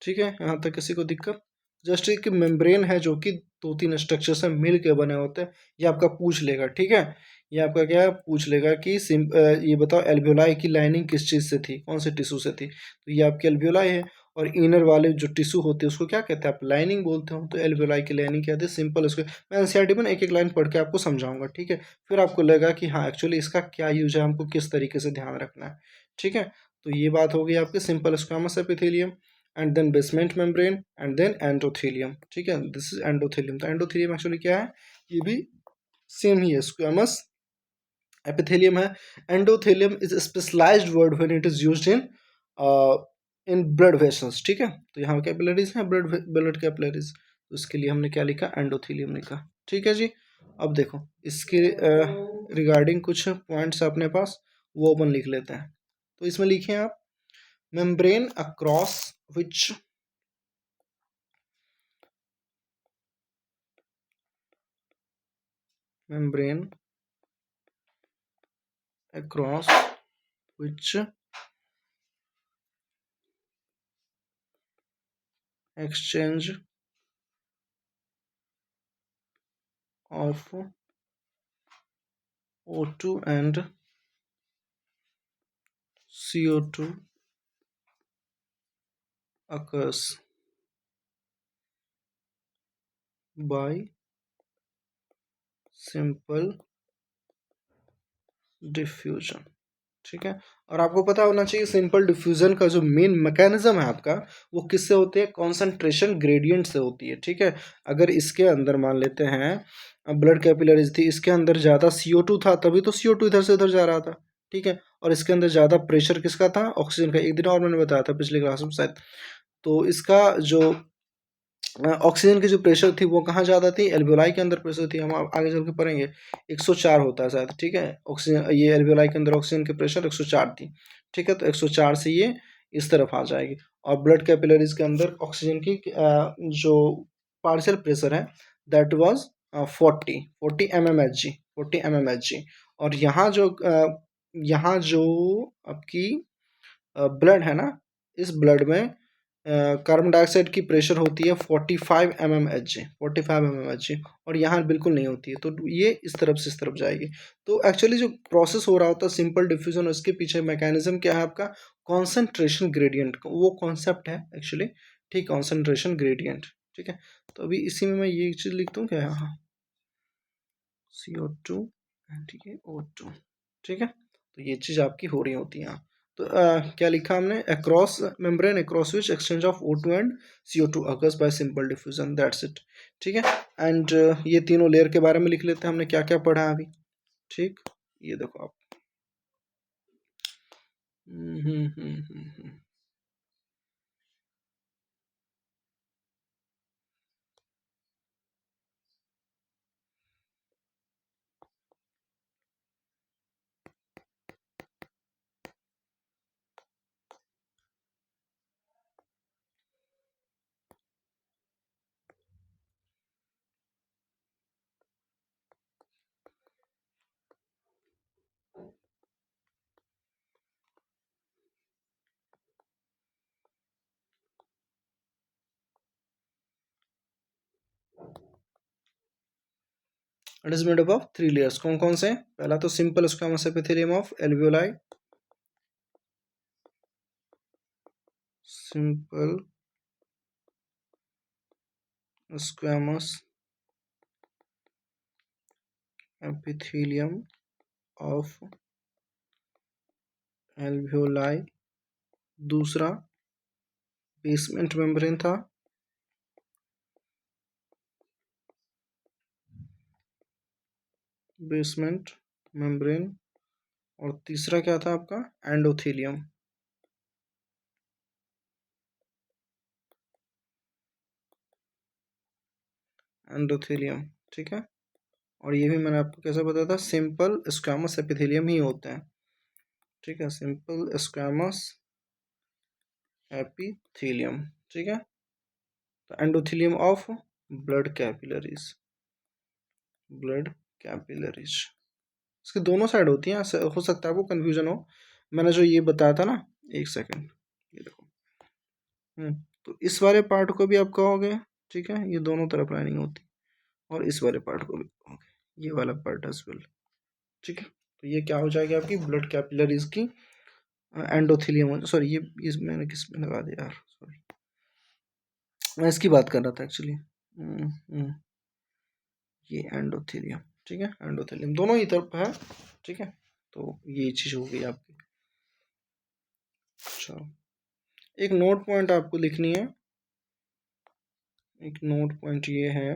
ठीक है, यहाँ तक किसी को दिक्कत? जस्ट एक मेम्ब्रेन है जो कि 2-3 स्ट्रक्चर से मिल के बने होते हैं। ये आपका पूछ लेगा, ठीक है। ये आपका क्या है, पूछ लेगा कि ये बताओ एल्वियोलाई की लाइनिंग किस चीज़ से थी, कौन से टिश्यू से थी। तो ये आपकी एल्वियोलाई है। और इनर वाले जो टिश्यू होते हैं उसको क्या कहते हैं, आप लाइनिंग बोलते हो। तो एल्वियोलाई की लाइनिंग क्या होती है, सिंपल। उसको मैं एनसीईआरटी में एक एक लाइन पढ़ के आपको समझाऊंगा, ठीक है। फिर आपको लगेगा कि हाँ एक्चुअली इसका क्या यूज है, हमको किस तरीके से ध्यान रखना है, ठीक है। तो ये बात हो गई आपके simple squamous epithelium, and then basement membrane, and then endothelium, ठीक है। This is endothelium. तो एंडोथेलियम एक्चुअली क्या है, ये भी सेम ही है, स्क्वामस एपिथेलियम है। Endothelium is specialized word when it is used in blood vessels, ठीक है। तो यहाँ कैपिलरीज हैं, ब्लड कैपिलरीज। तो इसके लिए हमने क्या लिखा, एंडोथेलियम लिखा, ठीक है जी। अब देखो इसके रिगार्डिंग कुछ पॉइंट्स अपने पास, वो अपन लिख लेते हैं। तो इसमें लिखे आप, membrane across which membrane across which exchange of O2 and CO2 occurs by simple diffusion, ठीक है। और आपको पता होना चाहिए सिंपल डिफ्यूजन का जो मेन मैकेनिज्म है आपका, वो किससे होती है, कॉन्सेंट्रेशन ग्रेडियंट से होती है, ठीक है। अगर इसके अंदर मान लेते हैं ब्लड कैपिलरीज थी, इसके अंदर ज़्यादा CO2 था, तभी तो CO2 इधर से उधर जा रहा था, ठीक है। और इसके अंदर ज़्यादा प्रेशर किसका था, ऑक्सीजन का। एक दिन और मैंने बताया था पिछले क्लास में शायद। तो इसका जो ऑक्सीजन की जो प्रेशर थी वो कहाँ ज़्यादा थी, एल्वियोलाई के अंदर प्रेशर थी। हम आगे चल के पढ़ेंगे, 104 होता है शायद, ठीक है। ऑक्सीजन, ये एल्वियोलाई के अंदर ऑक्सीजन की प्रेशर 104 थी, ठीक है। तो 104 से ये इस तरफ आ जाएगी। और ब्लड कैपिलरीज के अंदर ऑक्सीजन की जो पार्शियल प्रेशर है दैट वाज 40 mmHg, 40 mmHg। और यहाँ जो आपकी ब्लड है ना, इस ब्लड में कार्बन डाइऑक्साइड की प्रेशर होती है 45 mmHg, 45 mmHg। और यहाँ बिल्कुल नहीं होती है, तो ये इस तरफ से इस तरफ जाएगी। तो एक्चुअली जो प्रोसेस हो रहा होता है सिंपल डिफ्यूजन, उसके पीछे मैकेनिज्म क्या है आपका, कॉन्सेंट्रेशन ग्रेडियंट, वो कॉन्सेप्ट है एक्चुअली, ठीक, कॉन्सेंट्रेशन ग्रेडियंट, ठीक है। तो अभी इसी में मैं ये चीज़ लिखता हूँ क्या, यहाँ CO2, ठीक है, O2, ठीक है। तो ये चीज़ आपकी हो रही होती है यहाँ। तो क्या लिखा हमने, across membrane across which exchange of O2 and CO2 occurs by simple diffusion, that's it, ठीक है। एंड ये तीनों लेयर के बारे में लिख लेते हैं, हमने क्या क्या पढ़ा है अभी, ठीक। ये देखो आप, hmm hmm hmm hmm hmm. It is made up of 3 layers, कौन कौन से, पहला तो simple squamous epithelium of alveoli, simple squamous epithelium of alveoli। दूसरा बेसमेंट मेम्ब्रेन था, बेसमेंट मेम्ब्रेन। और तीसरा क्या था आपका, एंडोथेलियम, एंडोथेलियम, ठीक है। और ये भी मैंने आपको कैसा बताया था, सिंपल स्क्वामस एपिथेलियम ही होते हैं, ठीक है, सिंपल स्क्वामस एपिथेलियम, ठीक है। तो endothelium of blood capillaries, blood capillaries, इसकी दोनों साइड होती हैं, हो सकता है आपको कन्फ्यूजन हो। मैंने जो ये बताया था ना, एक सेकेंड, ये देखो, तो इस वाले पार्ट को भी आप कहोगे, ठीक है, ये दोनों तरफ लाइनिंग होती है, और इस वाले पार्ट को भी कहोगे, ये वाला पार्ट एज वेल, ठीक है। तो ये क्या हो जाएगी आपकी ब्लड कैपिलरीज की एंडोथेलियम, सॉरी ये मैंने किस में लगा दिया यार, सॉरी, मैं इसकी बात कर रहा था एक्चुअली। ये एंडोथेलियम, ठीक है, एंडोथेलियम दोनों ही तरफ है, ठीक है। तो ये चीज़ हो गई आपकी। अच्छा, एक नोट पॉइंट आपको लिखनी है, एक नोट पॉइंट ये है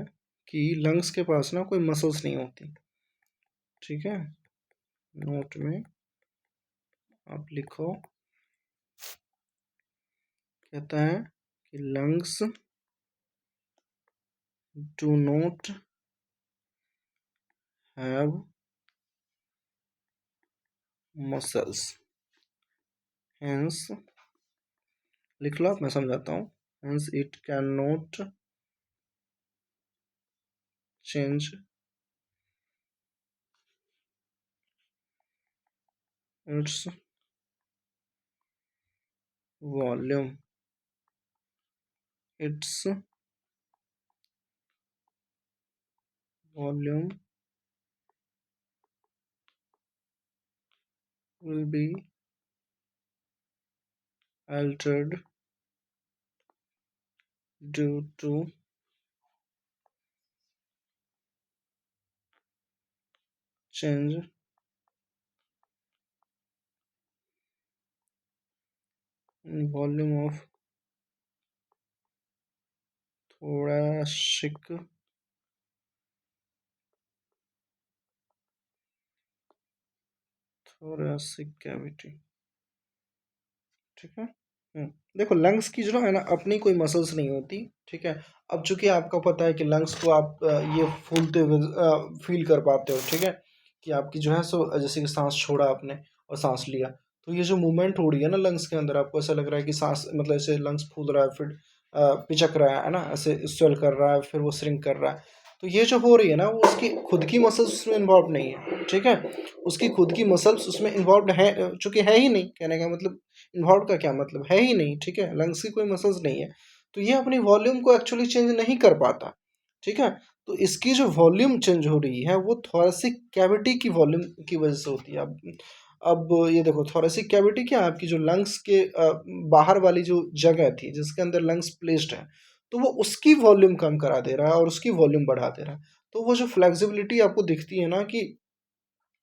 कि लंग्स के पास ना कोई मसल्स नहीं होती, ठीक है। नोट में आप लिखो, कहता है कि lungs do not have muscles, hence, लिख लो आप, मैं समझाता हूँ, hence it can not change its volume, its volume will be altered due to change in volume of thoracic cavity, ठीक है। देखो लंग्स की जो है ना अपनी कोई मसल्स नहीं होती, ठीक है। अब चूंकि आपको पता है कि लंग्स को आप ये फूलते हुए फील कर पाते हो, ठीक है, कि आपकी जो है सो जैसे कि सांस छोड़ा आपने और सांस लिया, तो ये जो मूवमेंट हो रही है ना लंग्स के अंदर, आपको ऐसा लग रहा है कि सांस मतलब ऐसे लंग्स फूल रहा है, फिर पिचक रहा है ना, ऐसे स्वेल कर रहा है, फिर वो श्रिंक कर रहा है। तो ये जो हो रही है ना वो उसकी खुद की मसल्स उसमें इन्वॉल्व नहीं है, ठीक है। उसकी खुद की मसल्स उसमें इन्वॉल्व है, चूंकि है ही नहीं, कहने का मतलब इन्वॉल्व का क्या मतलब, है ही नहीं, ठीक है, लंग्स की कोई मसल्स नहीं है, तो ये अपनी वॉल्यूम को एक्चुअली चेंज नहीं कर पाता, ठीक है। तो इसकी जो वॉल्यूम चेंज हो रही है वो थोरेसिक कैविटी की वॉल्यूम की वजह से होती है। अब ये देखो थोरेसिक कैविटी क्या है, आपकी जो लंग्स के बाहर वाली जो जगह थी जिसके अंदर लंग्स प्लेस्ड है, तो वो उसकी वॉल्यूम कम करा दे रहा है और उसकी वॉल्यूम बढ़ा दे रहा है। तो वो जो फ्लेक्सिबिलिटी आपको दिखती है ना कि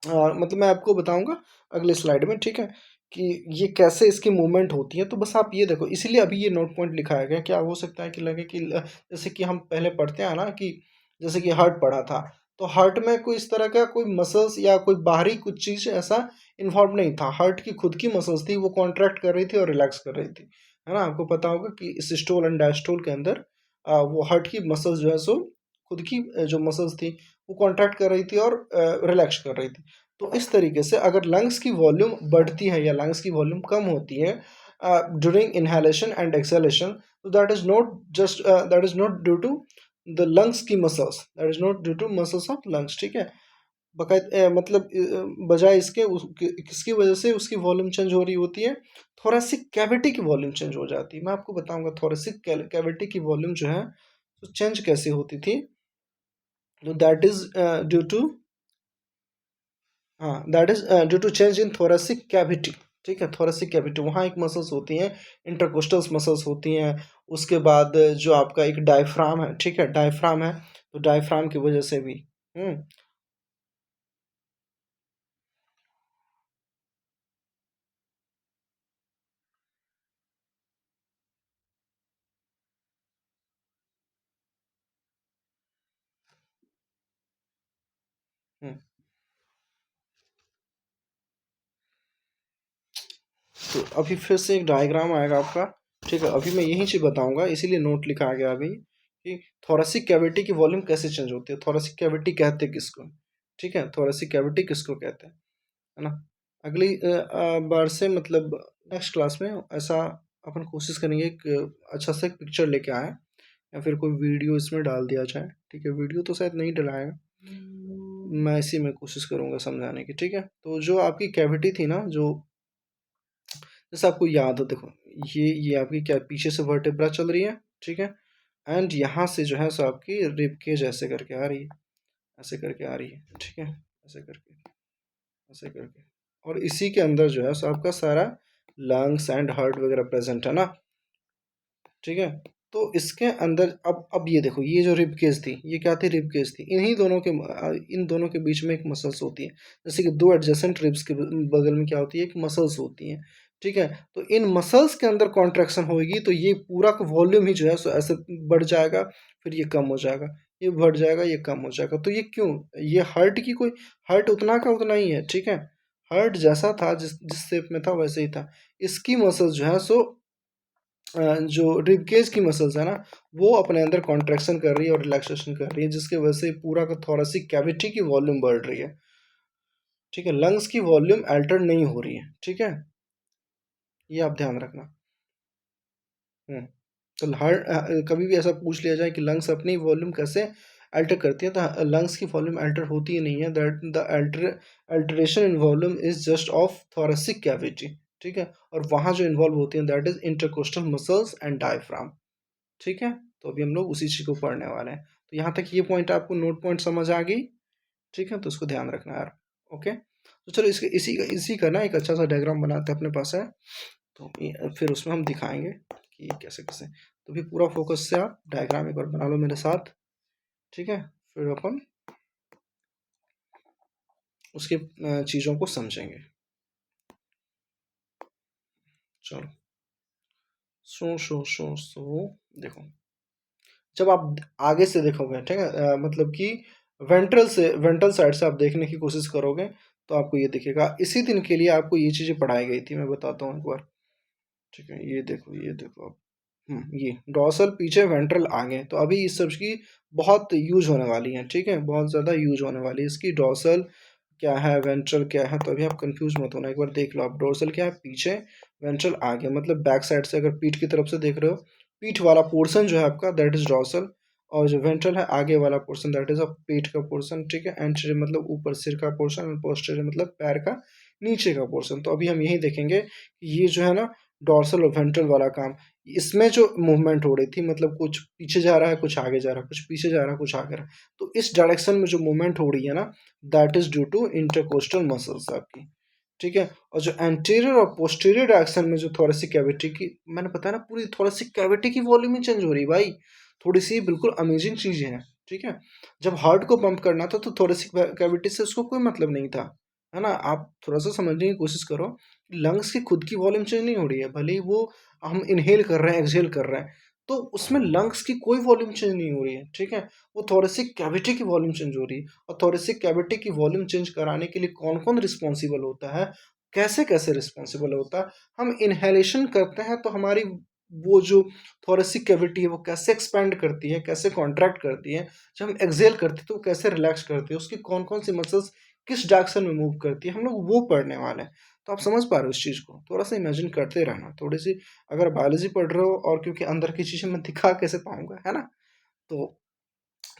मतलब मैं आपको बताऊंगा अगले स्लाइड में, ठीक है, कि ये कैसे इसकी मूवमेंट होती है। तो बस आप ये देखो, इसीलिए अभी ये नोट पॉइंट लिखाया गया। क्या हो सकता है कि लगे कि जैसे कि हम पहले पढ़ते हैं ना कि जैसे कि हार्ट पढ़ा था, तो हार्ट में कोई इस तरह का कोई मसल्स या कोई बाहरी कुछ चीज़ ऐसा इन्वॉल्व नहीं था, हार्ट की खुद की मसल्स थी, वो कॉन्ट्रैक्ट कर रही थी और रिलैक्स कर रही थी, है ना। आपको पता होगा कि सिस्टोल एंड डायस्टोल के अंदर वो हार्ट की मसल्स जो है सो खुद की जो मसल्स थी वो कॉन्ट्रैक्ट कर रही थी और रिलैक्स कर रही थी। तो इस तरीके से अगर लंग्स की वॉल्यूम बढ़ती है या लंग्स की वॉल्यूम कम होती है ड्यूरिंग इनहेलेशन एंड एक्सहेलेशन, तो that is not due to the lungs की muscles, that is not due to muscles of lungs, ठीक है। मतलब बजाय इसके किसकी वजह से उसकी वॉल्यूम चेंज हो रही होती है, थोरेसिक कैविटी की वॉल्यूम चेंज हो जाती है। मैं आपको बताऊंगा थोरेसिक कैविटी की वॉल्यूम जो है तो चेंज कैसे होती थी। तो दैट इज ड्यू टू, हाँ, that is due to change in thoracic cavity, ठीक है। थोरेसिक कैविटी वहाँ एक मसल्स होती हैं, इंटरकोस्टल्स मसल्स होती हैं। उसके बाद जो आपका एक डायफ्राम है, ठीक है, डायफ्राम है, तो डायफ्राम की वजह से भी हम्म हम्म। तो अभी फिर से एक डायग्राम आएगा आपका, ठीक है। अभी मैं यही चीज़ बताऊंगा, इसीलिए नोट लिखा गया अभी कि थोरेसिक कैविटी की वॉल्यूम कैसे चेंज होती है, थोरेसिक कैविटी कहते हैं किसको, ठीक है, थोरेसिक कैविटी किसको कहते हैं, है ना। अगली बार से मतलब नेक्स्ट क्लास में ऐसा अपन कोशिश करेंगे एक अच्छा सा एक पिक्चर लेके आए या फिर कोई वीडियो इसमें डाल दिया जाए, ठीक है। वीडियो तो शायद नहीं डलाएगा, मैं इसी में कोशिश करूँगा समझाने की, ठीक है। तो जो आपकी कैविटी थी ना, जो जैसे आपको याद हो, देखो ये आपकी क्या पीछे से वर्टेब्रा चल रही है, ठीक है। एंड यहाँ से जो है सो आपकी रिब केज ऐसे करके आ रही है, ऐसे करके आ रही है, ठीक है, ऐसे करके, ऐसे करके। और इसी के अंदर जो है सो आपका सारा लंग्स एंड हार्ट वगैरह प्रेजेंट है ना, ठीक है। तो इसके अंदर अब ये देखो, ये जो रिब केज थी, ये क्या थी, रिब केज थी। इन्हीं दोनों के इन दोनों के बीच में एक मसल्स होती है, जैसे कि दो एडजेसेंट रिब्स के बगल में क्या होती है, एक मसल्स होती है, ठीक है। तो इन मसल्स के अंदर कॉन्ट्रैक्शन होगी तो ये पूरा का वॉल्यूम ही जो है सो ऐसे बढ़ जाएगा, फिर ये कम हो जाएगा, ये बढ़ जाएगा, ये कम हो जाएगा। तो ये क्यों, ये हार्ट की कोई, हार्ट उतना का उतना ही है, ठीक है। हार्ट जैसा था, जिस शेप में था वैसे ही था। इसकी मसल्स जो है सो जो रिबकेज की मसल्स है ना, वो अपने अंदर कॉन्ट्रैक्शन कर रही है और रिलैक्सेशन कर रही है, जिसके वजह से पूरा का थोरेसिक कैविटी की वॉल्यूम बढ़ रही है, ठीक है। लंग्स की वॉल्यूम अल्टर नहीं हो रही है, ठीक है, ये आप ध्यान रखना। हम्म। तो कभी भी ऐसा पूछ लिया जाए कि लंग्स अपनी वॉल्यूम कैसे अल्टर करती है, तो लंग्स की वॉल्यूम अल्टर होती ही नहीं है। That the alteration in volume is just of thoracic cavity, ठीक है। और वहाँ जो इन्वॉल्व होती है that is intercostal muscles and diaphragm, ठीक है। तो अभी हम लोग उसी चीज़ को पढ़ने वाले हैं। तो यहाँ तक ये पॉइंट आपको नोट पॉइंट समझ आ गई, ठीक है। तो उसको ध्यान रखना यार, ओके। तो चलो इसके इसी का ना एक अच्छा सा डायग्राम बनाते हैं, अपने पास है। तो फिर उसमें हम दिखाएंगे कि कैसे कैसे। तो भी पूरा फोकस से आप डायग्राम एक बार बना लो मेरे साथ, ठीक है। फिर अपन उसके चीज़ों को समझेंगे। चलो, सो देखो, जब आप आगे से देखोगे, ठीक है, मतलब कि वेंट्रल साइड से आप देखने की कोशिश करोगे, तो आपको ये दिखेगा। इसी दिन के लिए आपको ये चीज़ें पढ़ाई गई थी, मैं बताता हूँ एक बार, ठीक है। ये देखो आप, ये डॉर्सल पीछे, वेंट्रल आगे। तो अभी इस सब की बहुत यूज होने वाली है, ठीक है, बहुत ज़्यादा यूज होने वाली है इसकी। डॉर्सल क्या है, वेंट्रल क्या है, तो अभी आप कंफ्यूज मत होना, एक बार देख लो आप। डोर्सल क्या है, पीछे, वेंट्रल आगे, मतलब बैक साइड से अगर पीठ की तरफ से देख रहे हो, पीठ वाला पोर्शन जो है आपका दैट इज डोर्सल, और जो वेंट्रल है आगे वाला पोर्शन दैट इज अ पीठ का पोर्शन, ठीक है। एंटीरियर मतलब ऊपर सिर का पोर्शन, और पोस्टीरियर मतलब पैर का नीचे का पोर्शन। तो अभी हम यही देखेंगे कि ये जो है ना डोर्सल और वेंट्रल वाला काम, इसमें जो मूवमेंट हो रही थी, मतलब कुछ पीछे जा रहा है, कुछ आगे जा रहा है, कुछ पीछे जा रहा है, कुछ आगे रहा है, तो इस डायरेक्शन में जो मूवमेंट हो रही है ना, that is due to intercostal muscles आपकी, ठीक है। और जो एंटीरियर और पोस्टीरियर डायरेक्शन में जो थोरेसिक कैविटी की, मैंने बताया ना, पूरी थोरेसिक कैविटी की वॉल्यूम ही चेंज हो रही है भाई। थोड़ी सी बिल्कुल अमेजिंग चीजें हैं, ठीक है। जब हार्ट को पंप करना था तो थोरेसिक कैविटी से उसको कोई मतलब नहीं था, है ना। आप थोड़ा सा समझने की कोशिश करो, लंग्स की खुद की वॉल्यूम चेंज नहीं हो रही है, भले ही वो हम इनहेल कर रहे हैं, एक्सहेल कर रहे हैं, तो उसमें लंग्स की कोई वॉल्यूम चेंज नहीं हो रही है, ठीक है। वो थोरेसिक कैविटी की वॉल्यूम चेंज हो रही है। और थोरेसिक कैविटी की वॉल्यूम चेंज कराने के लिए कौन कौन रिस्पॉन्सिबल होता है, कैसे कैसे रिस्पॉन्सिबल होता है। हम इनहेलेशन करते हैं तो हमारी वो जो थोरेसिक कैविटी है वो कैसे एक्सपैंड करती है, कैसे कॉन्ट्रैक्ट करती है। जब हम एक्सेल करते हैं तो वो कैसे रिलैक्स करती है, उसकी कौन कौन सी मसल्स किस डायरेक्शन में मूव करती है, हम लोग वो पढ़ने वाले हैं। तो आप समझ पा रहे हो इस चीज़ को, थोड़ा सा इमेजिन करते रहना थोड़ी सी। अगर बायोलॉजी पढ़ रहे हो, और क्योंकि अंदर की चीज़ें मैं दिखा कैसे पाऊंगा, है ना। तो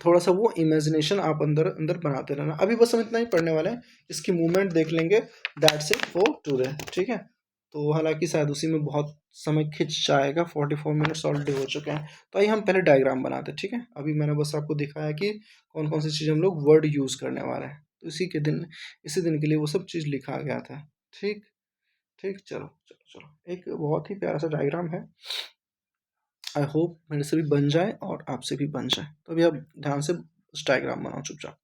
थोड़ा सा वो इमेजिनेशन आप अंदर अंदर बनाते रहना। अभी बस हम इतना ही पढ़ने वाले हैं, इसकी मूवमेंट देख लेंगे, दैट्स इट फॉर टुडे, ठीक है। तो हालांकि शायद उसी में बहुत समय खिंच जाएगा, 44 मिनट्स ऑलरेडी हो चुके हैं। तो आइए हम पहले डायग्राम बनाते हैं, ठीक है। अभी मैंने बस आपको दिखाया कि कौन कौन सी चीज़ हम लोग वर्ड यूज़ करने वाले हैं, तो इसी दिन के लिए वो सब चीज़ लिखा गया था, ठीक। ठीक, चलो चलो चलो, एक बहुत ही प्यारा सा डायग्राम है। आई होप मेरे से भी बन जाए और आपसे भी बन जाए। तो अभी आप ध्यान से उस डायग्राम बनाओ चुपचाप।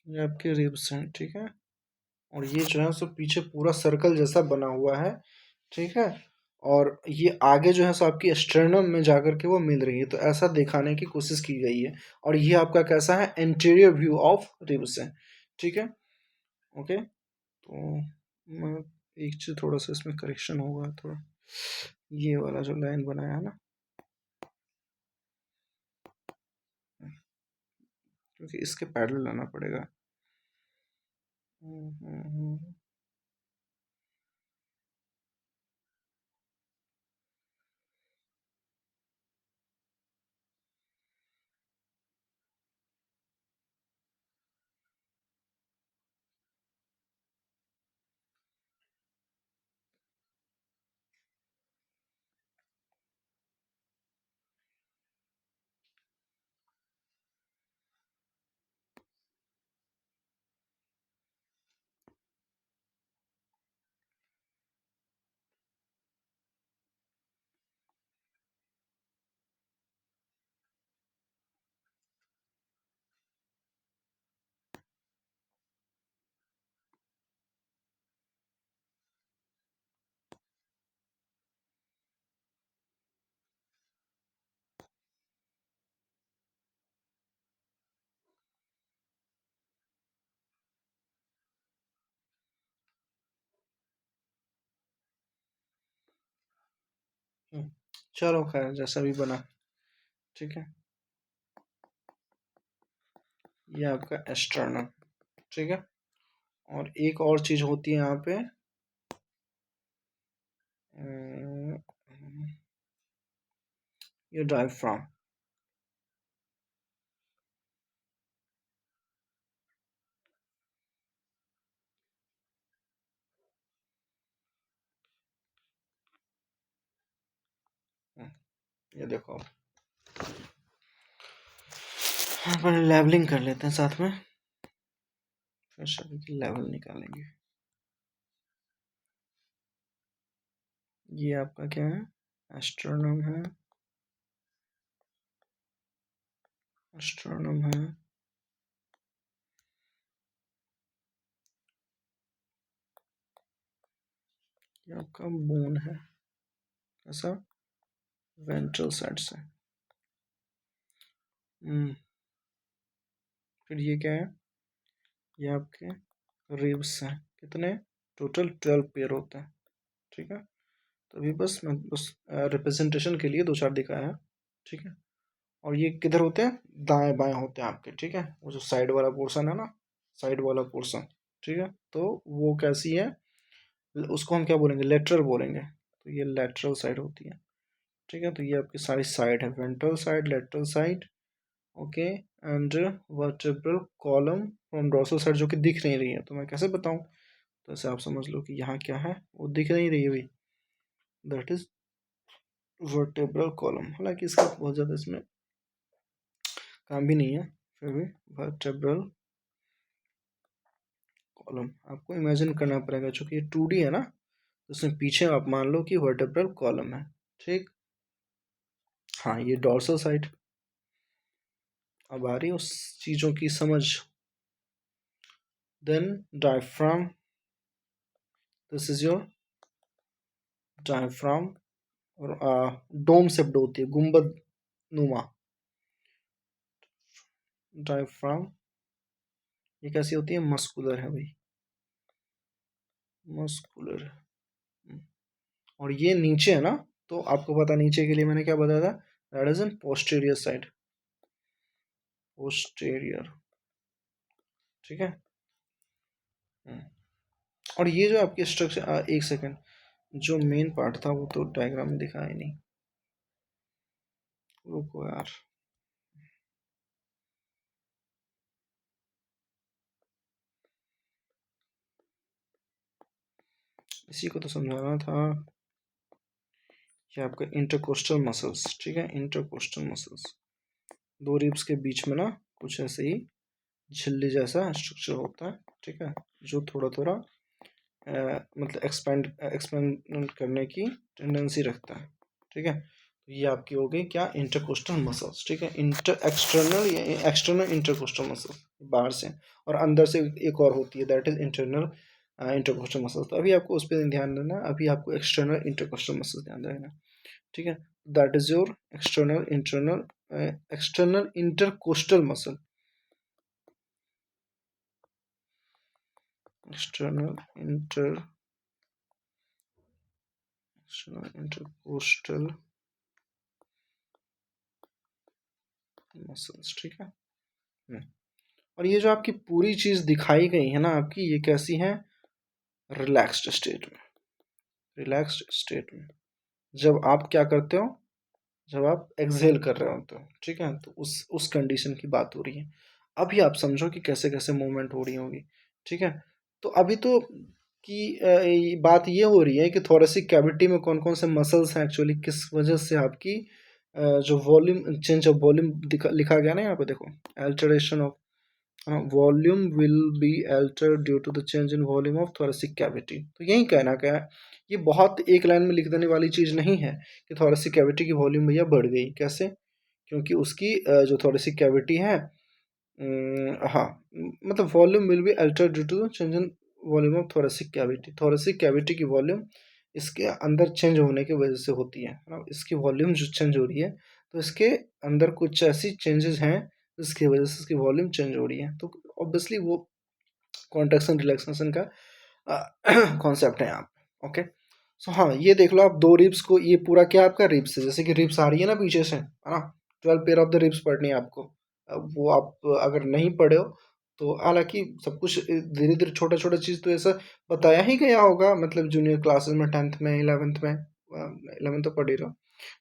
ये आपके रिब्स हैं, ठीक है। और ये जो है सो पीछे पूरा सर्कल जैसा बना हुआ है, ठीक है। और ये आगे जो है सो आपकी स्टर्नम में जाकर के वो मिल रही है, तो ऐसा दिखाने की कोशिश की गई है। और ये आपका कैसा है, एंटीरियर व्यू ऑफ रिब्स है, ठीक है। ओके, तो मैं एक चीज़ थोड़ा सा इसमें करेक्शन होगा थोड़ा, ये वाला जो लाइन बनाया है ना, क्योंकि इसके पैडल लाना पड़ेगा। हम्म। चलो खैर जैसा भी बना, ठीक है। ये आपका एस्टर्नम, ठीक है। और एक और चीज होती है यहाँ पे, अम, ये डायफ्राम। ये देखो, अपन लेवलिंग कर लेते हैं साथ में, फिर सभी की लेवल निकालेंगे। ये आपका क्या है, एस्ट्रोनम है, एस्ट्रोनम है। ये आपका बोन है, ऐसा वेंट्रल साइड से। फिर ये क्या है, ये आपके रिब्स हैं, कितने, टोटल 12 पेयर होते हैं, ठीक है। तो अभी बस मैं बस रिप्रेजेंटेशन के लिए दो चार दिखाया है, ठीक है। और ये किधर होते हैं, दाएं बाएं होते हैं आपके, ठीक है। वो जो साइड वाला पोर्शन है ना, साइड वाला पोर्शन, ठीक है। तो वो कैसी है, उसको हम क्या बोलेंगे, लेटरल बोलेंगे, तो ये लेटरल साइड होती है, ठीक है। तो ये आपकी सारी साइड है, ventral side, lateral side, okay. And vertebral column from dorsal side, जो कि दिख नहीं रही है, तो मैं कैसे बताऊं, तो ऐसे आप समझ लो कि यहाँ क्या है, वो दिख नहीं रही है भाई, दैट इज वर्टेब्रल कॉलम। हालांकि इसका बहुत ज़्यादा इसमें काम भी नहीं है, फिर भी वर्टेब्रल कॉलम आपको इमेजिन करना पड़ेगा, चूंकि ये 2D है ना, तो उसमें पीछे आप मान लो कि वर्टेब्रल कॉलम है, ठीक। हाँ, ये डोर्सल साइड। अब आ रही है उस चीज़ों की समझ। Then diaphragm, this is your diaphragm. और डोम शेप्ड होती है, गुंबद नुमा डायफ्राम। ये कैसी होती है, मस्कुलर है भाई, मस्कुलर। और ये नीचे है ना, तो आपको पता, नीचे के लिए मैंने क्या बताया था, that is in posterior side, posterior, ठीक है। हम्म। और ये जो आपकी स्ट्रक्चर, एक सेकंड, जो मेन पार्ट था वो तो डायग्राम में दिखा ही नहीं, रुको यार। इसी को तो समझाना था। ये आपका इंटरकोस्टल मसल्स, ठीक है, इंटरकोस्टल मसल्स, दो रिब्स के बीच में ना कुछ ऐसे ही झिल्ली जैसा स्ट्रक्चर होता है, ठीक है, जो थोड़ा थोड़ा मतलब एक्सपेंड एक्सपेंड करने की टेंडेंसी रखता है, ठीक है। तो ये आपकी हो गई क्या, इंटरकोस्टल मसल्स, ठीक है। एक्सटर्नल इंटरकोस्टल मसल्स बाहर से, और अंदर से एक और होती है, that is internal intercostal muscles. तो अभी आपको उस पर ध्यान देना, अभी आपको एक्सटर्नल इंटरकोस्टल मसल्स ध्यान देना, ठीक है। That is your external intercostal muscle, external intercostal muscles, ठीक है। और ये जो आपकी पूरी चीज दिखाई गई है ना आपकी, ये कैसी है, रिलैक्स्ड स्टेट में, रिलैक्स्ड स्टेट में जब आप क्या करते हो, जब आप एक्सहेल कर रहे होते हो, ठीक है। तो उस कंडीशन की बात हो रही है। अभी आप समझो कि कैसे कैसे मूवमेंट हो रही होगी, ठीक है। तो अभी तो बात ये हो रही है कि थोरेसिक कैविटी में कौन कौन से मसल्स हैं एक्चुअली, किस वजह से आपकी जो वॉल्यूम, चेंज ऑफ वॉल्यूम लिखा गया ना यहाँ पे, देखो, alteration of volume will be altered due to the change in volume of thoracic cavity. तो यही कहना क्या है, ये बहुत एक लाइन में लिख देने वाली चीज़ नहीं है कि थोरेसिक कैविटी की वॉल्यूम भैया बढ़ गई, कैसे, क्योंकि उसकी जो थोरेसिक कैविटी है, हाँ, मतलब volume will be altered due to the change in volume of thoracic cavity, thoracic cavity की वॉल्यूम इसके अंदर चेंज होने की वजह से होती है ना, इसकी वॉल्यूम जो चेंज हो रही है, तो इसके अंदर कुछ ऐसी चेंजेस हैं जिसकी वजह से इसकी वॉल्यूम चेंज हो रही है। तो ऑब्वियसली वो कॉन्ट्रैक्शन रिलैक्सेशन का कॉन्सेप्ट है यहाँ पे, ओके। सो हाँ, ये देख लो आप, दो रिब्स को, ये पूरा क्या आपका रिब्स है, जैसे कि रिब्स आ रही है ना पीछे से, है ना, 12 पेयर ऑफ द रिब्स पढ़नी है आपको। अब वो आप अगर नहीं पढ़े हो तो, हालांकि सब कुछ धीरे धीरे छोटा छोटा चीज़ तो ऐसा बताया ही गया होगा, मतलब जूनियर क्लासेस में, 10th में, 11th में, 11th तो पढ़ ही रहो,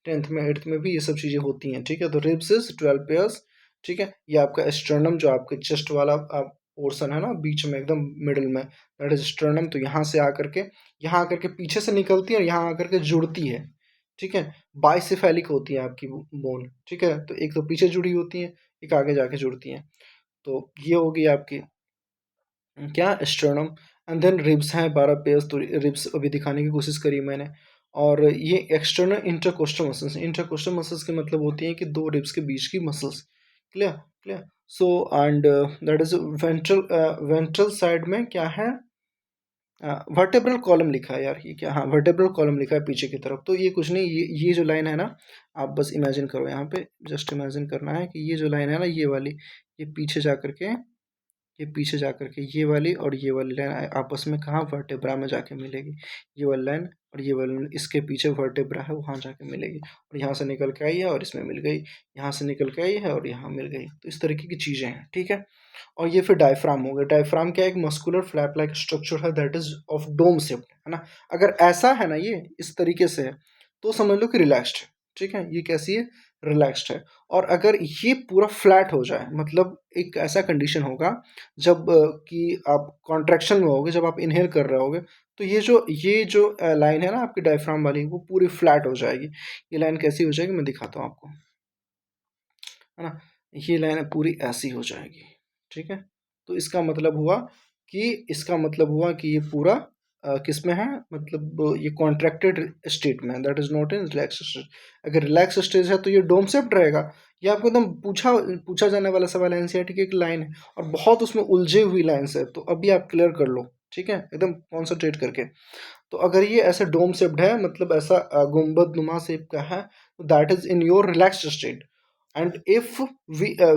10th में, 8th में भी ये सब चीज़ें होती हैं, ठीक है। तो रिब्स इज 12 पेयर्स, ठीक है। ये आपका एस्ट्रोनम, जो आपके चेस्ट वाला पोर्सन है ना, बीच में एकदम मिडिल में, दैट इज स्टर्नम। तो यहाँ आकर के पीछे से निकलती है और यहाँ आकर के जुड़ती है, ठीक है। बाइसेफेलिक होती है आपकी बोन, ठीक है। तो एक तो पीछे जुड़ी होती है, एक आगे जाके जुड़ती है। तो ये होगी आपकी क्या, स्टर्नम। एंड देन रिब्स हैं 12 पेयर्स, तो रिब्स अभी दिखाने की कोशिश करी मैंने। और ये external intercostal muscles, intercostal muscles के मतलब होती हैं कि दो रिब्स के बीच की muscles, clear clear. So and that is ventral side में क्या है, वर्टेब्रल कॉलम लिखा है यार, ये क्या, हाँ, वर्टेब्रल कॉलम लिखा है पीछे की तरफ। तो ये कुछ नहीं, ये जो लाइन है ना, आप बस इमेजिन करो, यहाँ पे जस्ट इमेजिन करना है कि ये जो लाइन है ना, ये वाली, ये पीछे जा करके, ये पीछे जा करके ये वाली और ये वाली लाइन आपस में कहाँ, वर्टेब्रा में जाके मिलेगी। ये वाली लाइन और ये वाली लाइन, इसके पीछे वर्टेब्रा है, वहाँ जाके मिलेगी, और यहाँ से निकल के आई है और इसमें मिल गई, यहाँ से निकल के आई है और यहाँ मिल गई। तो इस तरीके की चीज़ें हैं, ठीक है। और ये फिर डायफ्राम हो गया। डायफ्राम क्या है, एक मस्कुलर फ्लैप लाइक स्ट्रक्चर है, that is of dome shaped, है ना। अगर ऐसा है ना, ये इस तरीके से है, तो समझ लो कि रिलैक्स्ड है, ठीक है। ये कैसी है, रिलैक्स्ड है। और अगर ये पूरा फ्लैट हो जाए, मतलब एक ऐसा कंडीशन होगा जब कि आप कॉन्ट्रैक्शन में होगे, जब आप इनहेल कर रहे होगे, तो ये जो लाइन है ना आपकी डायफ्राम वाली, वो पूरी फ्लैट हो जाएगी। ये लाइन कैसी हो जाएगी, मैं दिखाता हूँ आपको, है ना। ये लाइन पूरी ऐसी हो जाएगी, ठीक है। तो इसका मतलब हुआ कि ये पूरा किस में है, मतलब ये कॉन्ट्रैक्टेड स्टेट में है, that is not in relax state. अगर रिलैक्स स्टेज है तो ये डोम शेप्ड रहेगा। ये आपको एकदम पूछा पूछा जाने वाला सवाल है, एनसीईआरटी की एक लाइन है, और बहुत उसमें उलझे हुई लाइन्स है, तो अभी आप क्लियर कर लो, ठीक है, एकदम कॉन्सेंट्रेट करके। तो अगर ये ऐसे डोम शेप्ड है, मतलब ऐसा गुंबद नुमा शेप का है, तो that is in your relaxed state. And if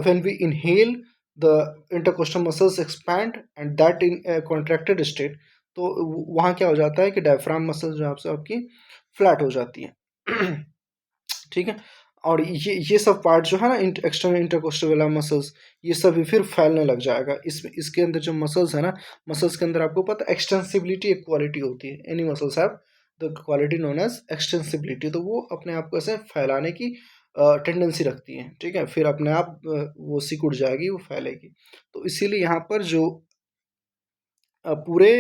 when we inhale, the intercostal muscles expand and that in a contracted state, तो वहाँ क्या हो जाता है कि डायफ्राम मसल जो आपसे आपकी फ्लैट हो जाती है, ठीक है। और ये सब पार्ट जो है ना, एक्सटर्नल इंटरकोस्टल वाला मसल्स, ये सब भी फिर फैलने लग जाएगा। इसके अंदर जो मसल्स है ना, मसल्स के अंदर आपको पता है एक्सटेंसिबिलिटी एक क्वालिटी होती है, any muscles have the quality known as extensibility. तो वो अपने आप को ऐसे फैलाने की टेंडेंसी रखती है, ठीक है। फिर अपने आप वो सिकुड़ जाएगी, वो फैलेगी। तो इसीलिए यहाँ पर जो पूरे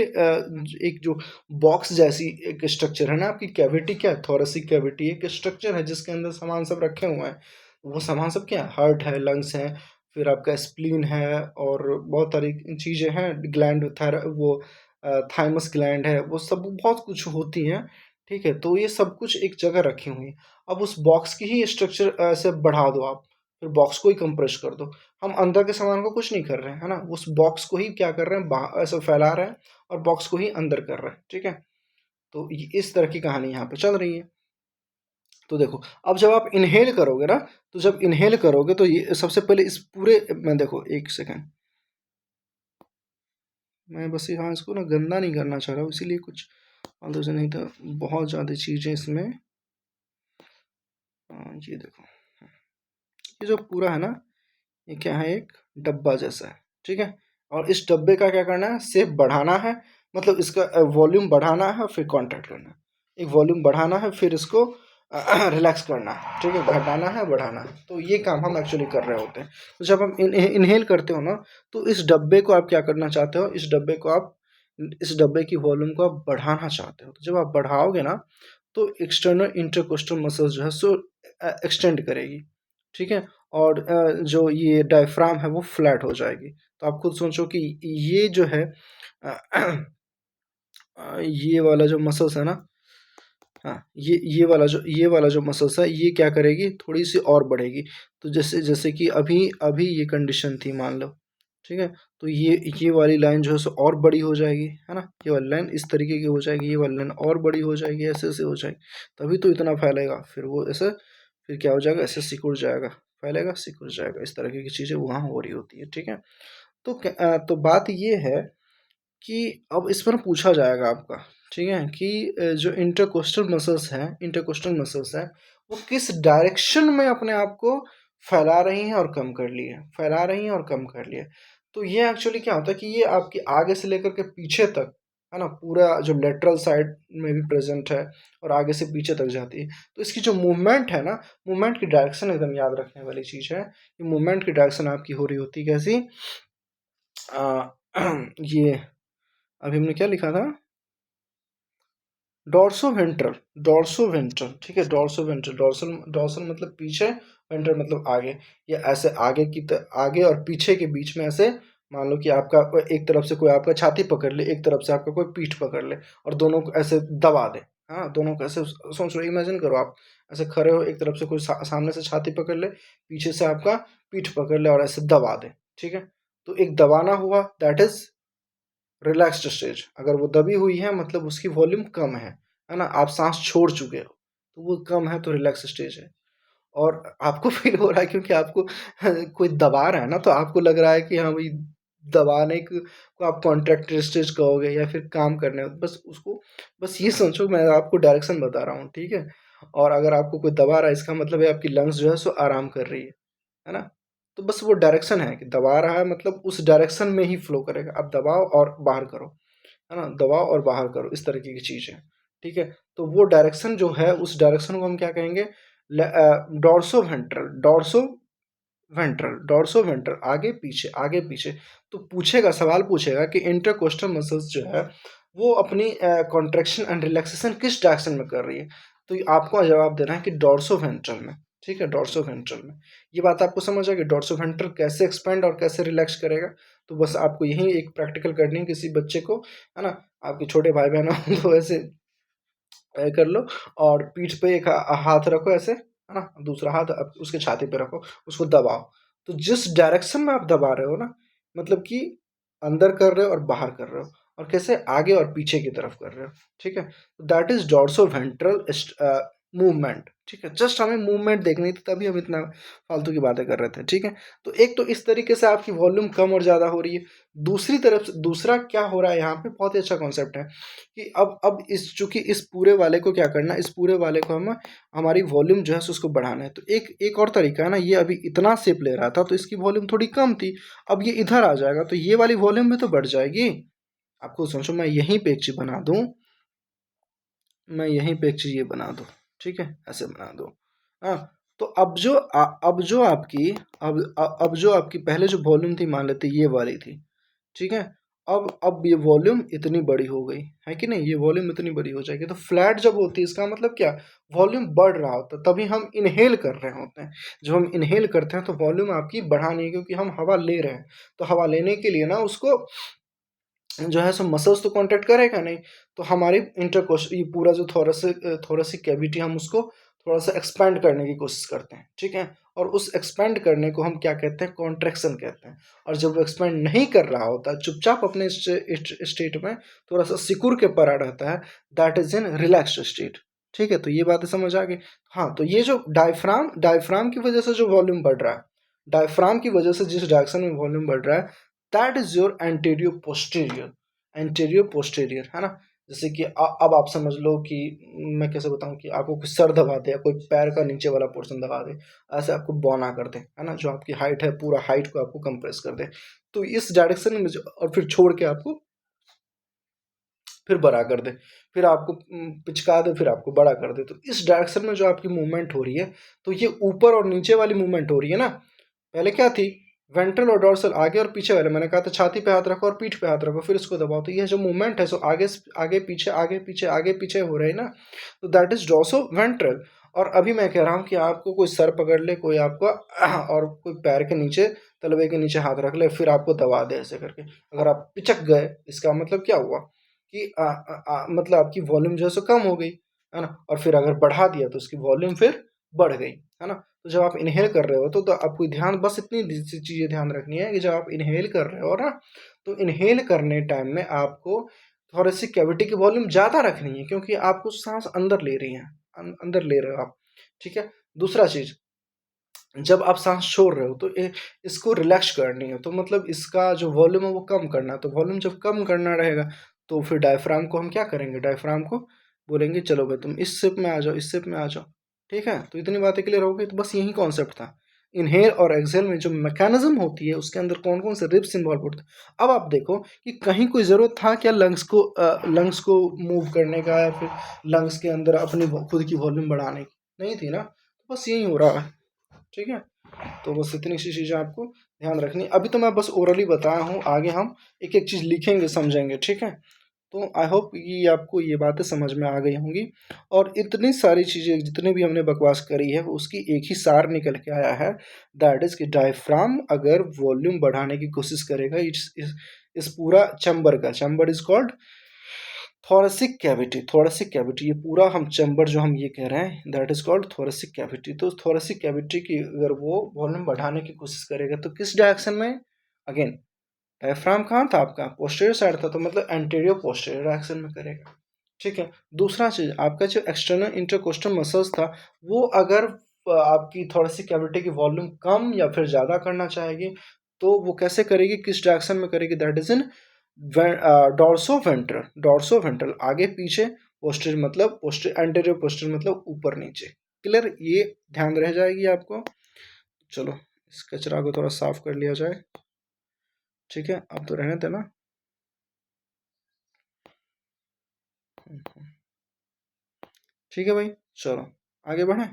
एक जो बॉक्स जैसी एक स्ट्रक्चर है ना आपकी, कैविटी क्या है, थोरेसिक कैविटी एक स्ट्रक्चर है जिसके अंदर सामान सब रखे हुए हैं। वो सामान सब क्या है, हार्ट है, लंग्स हैं, फिर आपका स्प्लीन है, और बहुत सारी चीज़ें हैं, ग्लैंड वो थाइमस ग्लैंड है, वो सब बहुत कुछ होती हैं, ठीक है, तो ये सब कुछ एक जगह रखी हुई है। अब उस बॉक्स की ही स्ट्रक्चर ऐसे बढ़ा दो आप, फिर बॉक्स को ही कंप्रेस कर दो। हम अंदर के सामान को कुछ नहीं कर रहे हैं, है ना, उस बॉक्स को ही क्या कर रहे हैं, बाहर ऐसे फैला रहे हैं और बॉक्स को ही अंदर कर रहे हैं। ठीक है, तो इस तरह की कहानी यहाँ पे चल रही है। तो देखो, अब जब आप इनहेल करोगे ना, तो जब इनहेल करोगे तो ये सबसे पहले इस पूरे में देखो, एक सेकेंड, मैं बस यहाँ इसको ना गंदा नहीं करना चाह रहा हूँ, इसीलिए कुछ फालतू से, नहीं तो बहुत ज़्यादा चीज़ें इसमें। ये देखो, ये जो पूरा है ना, ये क्या है, एक डब्बा जैसा है। ठीक है, और इस डब्बे का क्या करना है, शेप बढ़ाना है, मतलब इसका वॉल्यूम बढ़ाना है, फिर कॉन्ट्रैक्ट करना है। एक वॉल्यूम बढ़ाना है, फिर इसको रिलैक्स करना है। ठीक है, घटाना है, बढ़ाना है। तो ये काम हम एक्चुअली कर रहे होते हैं। तो जब हम इनहेल करते हो ना, तो इस डब्बे को आप क्या करना चाहते हो, इस डब्बे की वॉल्यूम को आप बढ़ाना चाहते हो। तो जब आप बढ़ाओगे ना, तो एक्सटर्नल इंटरकोस्टल मसल्स जो है सो एक्सटेंड करेगी। ठीक है, और जो ये डायफ्राम है वो फ्लैट हो जाएगी। तो आप खुद सोचो कि ये जो है ये वाला जो मसल्स है ना, हाँ, ये वाला जो मसल्स है, ये क्या करेगी, थोड़ी सी और बढ़ेगी। तो जैसे जैसे कि अभी अभी ये कंडीशन थी, मान लो। ठीक है, तो ये वाली लाइन जो है सो और बड़ी हो जाएगी, है ना, ये वाली लाइन इस तरीके की हो जाएगी, ये वाली लाइन और बड़ी हो जाएगी, ऐसे ऐसे हो जाएगी, तभी तो इतना फैलेगा। फिर वो ऐसे, फिर क्या हो जाएगा, ऐसे सिकुड़ जाएगा, फैलेगा, सिकुड़ जाएगा, इस तरह की चीज़ें वहाँ हो रही होती है। ठीक है, तो तो बात ये है कि अब इस पर पूछा जाएगा आपका, ठीक है, कि जो इंटरकोस्टल मसल्स हैं वो किस डायरेक्शन में अपने आप को फैला रही हैं और कम कर ली है, फैला रही हैं और कम कर लिया है। तो ये एक्चुअली क्या होता है कि ये आपके आगे से लेकर के पीछे तक, है ना, पूरा जो लेटरल साइड में भी प्रेजेंट है और आगे से पीछे तक जाती है। तो इसकी जो मूवमेंट है ना, मूवमेंट की डायरेक्शन एकदम याद रखने वाली चीज़ है कि मूवमेंट की डायरेक्शन आपकी हो रही होती है कैसी, ये अभी हमने क्या लिखा था, डॉर्सोवेंट्रल, डॉर्सोवेंट्रल। ठीक है, डॉर्सोवेंट्रल, डॉर्सल डॉर्सल मतलब पीछे, वेंट्रल मतलब आगे। ये ऐसे आगे और पीछे के बीच में ऐसे, मान लो कि आपका एक तरफ से कोई आपका छाती पकड़ ले, एक तरफ से आपका कोई पीठ पकड़ ले और दोनों को ऐसे दबा दे। हाँ, दोनों को ऐसे सोच लो, इमेजिन करो, आप ऐसे खड़े हो, एक तरफ से कोई सामने से छाती पकड़ ले, पीछे से आपका पीठ पकड़ ले और ऐसे दबा दे। ठीक है, तो एक दबाना हुआ, दैट इज रिलैक्स्ड स्टेज। अगर वो दबी हुई है मतलब उसकी वॉल्यूम कम है ना, आप सांस छोड़ चुके हो, तो वो कम है, तो रिलैक्स स्टेज है। और आपको फील हो रहा है क्योंकि आपको कोई दबा रहा है ना, तो आपको लग रहा है कि हाँ भाई, दबाने को आप कॉन्ट्रैक्ट स्टेज कहोगे या फिर काम करने, बस उसको, बस ये सोचो, मैं आपको डायरेक्शन बता रहा हूँ। ठीक है, और अगर आपको कोई दबा रहा है, इसका मतलब है आपकी लंग्स जो है सो आराम कर रही है ना। तो बस वो डायरेक्शन है कि दबा रहा है, मतलब उस डायरेक्शन में ही फ्लो करेगा। आप दबाओ और बाहर करो, है ना, दबाओ और बाहर करो, इस तरीके की चीज़ है। ठीक है, तो वो डायरेक्शन जो है, उस डायरेक्शन को हम क्या कहेंगे, डॉर्सो वेंट्रल, डॉर्सो वेंट्रल, आगे पीछे, आगे पीछे। तो पूछेगा, सवाल पूछेगा कि इंटरकोस्टल मसल्स जो है वो अपनी कॉन्ट्रैक्शन एंड रिलैक्सेशन किस डायरेक्शन में कर रही है। तो ये आपको जवाब देना है कि डॉर्सो वेंट्रल में। ठीक है, डॉर्सो वेंट्रल में। ये बात आपको समझ आ गई, डॉर्सो वेंट्रल कैसे एक्सपेंड और कैसे रिलैक्स करेगा। तो बस आपको यही एक प्रैक्टिकल करनी है किसी बच्चे को, है ना, आपके छोटे भाई बहन हो तो ऐसे कर लो, और पीठ पे एक हाथ रखो ऐसे, है ना, दूसरा हाथ उसके छाती पे रखो, उसको दबाओ। तो जिस डायरेक्शन में आप दबा रहे हो ना, मतलब कि अंदर कर रहे हो और बाहर कर रहे हो, और कैसे आगे और पीछे की तरफ कर रहे हो। ठीक है, that is dorso ventral movement. ठीक है, जस्ट हमें मूवमेंट देखनी थी, तभी हम इतना फालतू की बातें कर रहे थे। ठीक है, तो एक तो इस तरीके से आपकी वॉल्यूम कम और ज़्यादा हो रही है। दूसरी तरफ से दूसरा क्या हो रहा है यहाँ पे, बहुत ही अच्छा कॉन्सेप्ट है कि अब इस चूंकि इस पूरे वाले को क्या करना है, इस पूरे वाले को हम, हमारी वॉल्यूम जो है सो उसको बढ़ाना है। तो एक एक और तरीका है ना, ये अभी इतना शेप ले रहा था तो इसकी वॉल्यूम थोड़ी कम थी, अब ये इधर आ जाएगा तो ये वाली वॉल्यूम भी तो बढ़ जाएगी। आपको सोचो, मैं यहीं पे एक चीज बना दूं, मैं यहीं पे एक चीज ये बना दूं, ठीक है, ऐसे बना दूं। हाँ, तो अब जो आपकी पहले जो वॉल्यूम थी, मान लेते ये वाली थी। ठीक है, अब ये वॉल्यूम इतनी बड़ी हो गई है कि नहीं, ये वॉल्यूम इतनी बड़ी हो जाएगी। तो फ्लैट जब होती है, इसका मतलब क्या, वॉल्यूम बढ़ रहा होता है, तभी हम इनहेल कर रहे होते हैं। जब हम इनहेल करते हैं तो वॉल्यूम आपकी बढ़ानी है, क्योंकि हम हवा ले रहे हैं। तो हवा लेने के लिए ना उसको जो है सो मसल्स तो कॉन्ट्रैक्ट करेगा नहीं, तो हमारी इंटरकोश ये पूरा जो थोरेसिक कैविटी हम उसको थोड़ा सा एक्सपैंड करने की कोशिश करते हैं, ठीक है। और उस एक्सपैंड करने को हम क्या कहते हैं, कॉन्ट्रैक्शन कहते हैं। और जब वो एक्सपैंड नहीं कर रहा होता, चुपचाप अपने स्टेट में थोड़ा सा सिकुड़ के पड़ा रहता है, that is in relaxed state, ठीक है। तो ये बातें समझ आ गई। हाँ, तो ये जो डायफ्राम की वजह से जो वॉल्यूम बढ़ रहा है, डायफ्राम की वजह से जिस डायरेक्शन में वॉल्यूम बढ़ रहा है, that is your anterior posterior, है ना। जैसे कि अब आप समझ लो कि मैं कैसे बताऊं, कि आपको कुछ सर दबा दे या कोई पैर का नीचे वाला पोर्शन दबा दे, ऐसे आपको बौना कर दे, है ना, जो आपकी हाइट है पूरा हाइट को आपको कंप्रेस कर दे, तो इस डायरेक्शन में और फिर छोड़ के आपको फिर बड़ा कर दे, फिर आपको पिचका दे, फिर आपको बड़ा कर दे, तो इस डायरेक्शन में जो आपकी मूवमेंट हो रही है, तो ये ऊपर और नीचे वाली मूवमेंट हो रही है ना। पहले क्या थी, वेंट्रल और डोर्सल आगे और पीछे वाले, मैंने कहा था छाती पे हाथ रखो और पीठ पे हाथ रखो फिर इसको दबाओ, तो ये जो मूवमेंट है सो आगे आगे पीछे आगे पीछे आगे पीछे हो रही है ना, तो दैट इज डोर्सो वेंट्रल। और अभी मैं कह रहा हूँ कि आपको कोई सर पकड़ ले, कोई आपका और कोई पैर के नीचे तलवे के नीचे हाथ रख ले, फिर आपको दबा दे ऐसे करके, अगर आप पिचक गए, इसका मतलब क्या हुआ कि मतलब आपकी वॉल्यूम जो है सो कम हो गई, है ना। और फिर अगर बढ़ा दिया तो उसकी वॉल्यूम फिर बढ़ गई, है ना। तो जब आप इनहेल कर रहे हो तो आपको ध्यान, बस इतनी चीज़ें ध्यान रखनी है कि जब आप इनहेल कर रहे हो ना, तो इनहेल करने टाइम में आपको थोरेसिक कैविटी की वॉल्यूम ज़्यादा रखनी है, क्योंकि आपको सांस अंदर ले रही है, अंदर ले रहे हो आप, ठीक है। दूसरा चीज़, जब आप सांस छोड़ रहे हो तो इसको रिलैक्स करनी है, तो मतलब इसका जो वॉल्यूम है वो कम करना है, तो वॉल्यूम जब कम करना रहेगा तो फिर डायफ्राम को हम क्या करेंगे, डायफ्राम को बोलेंगे चलो भाई तुम इस शेप में आ जाओ, इस शेप में आ जाओ, ठीक है। तो इतनी बातें क्लियर हो गई, तो बस यही कॉन्सेप्ट था। इनहेल और एक्सहेल में जो मैकेनिज्म होती है उसके अंदर कौन कौन से रिब्स इन्वॉल्व होते हैं। अब आप देखो कि कहीं कोई ज़रूरत था क्या लंग्स को मूव करने का, या फिर लंग्स के अंदर अपनी खुद की वॉल्यूम बढ़ाने की, नहीं थी ना, तो बस यही हो रहा है, ठीक है। तो बस इतनी सी चीज़ें आपको ध्यान रखनी है। अभी तो मैं बस ओरली बताया हूँ, आगे हम एक एक चीज़ लिखेंगे समझेंगे, ठीक है। तो आई होप कि आपको ये बातें समझ में आ गई होंगी, और इतनी सारी चीज़ें जितने भी हमने बकवास करी है उसकी एक ही सार निकल के आया है, दैट इज़ कि डायफ्राम अगर वॉल्यूम बढ़ाने की कोशिश करेगा, इस पूरा chamber is called thoracic cavity, ये पूरा हम चैम्बर जो हम ये कह रहे हैं that is called thoracic cavity. तो थोरेसिक कैविटी की अगर वो वॉल्यूम बढ़ाने की कोशिश करेगा तो किस डायरेक्शन में, अगेन डायफ्राम कहाँ था आपका, पोस्टीरियर साइड था, तो मतलब एंटीरियर पोस्टीरियर डायरेक्शन में करेगा, ठीक है। दूसरा चीज, आपका जो एक्सटर्नल इंटरकोस्टल मसल्स था, वो अगर आपकी थोरेसिक कैविटी की वॉल्यूम कम या फिर ज़्यादा करना चाहेगी, तो वो कैसे करेगी, किस डायरेक्शन में करेगी, that is in dorso ventral आगे पीछे, पोस्टीरियर मतलब पोस्टीरियर, एंटीरियर पोस्टीरियर मतलब ऊपर नीचे। क्लियर, ये ध्यान रह जाएगी आपको। चलो इस कचरा को थोड़ा साफ कर लिया जाए, ठीक है। अब तो रहने देना। ठीक है भाई, चलो आगे बढ़ें।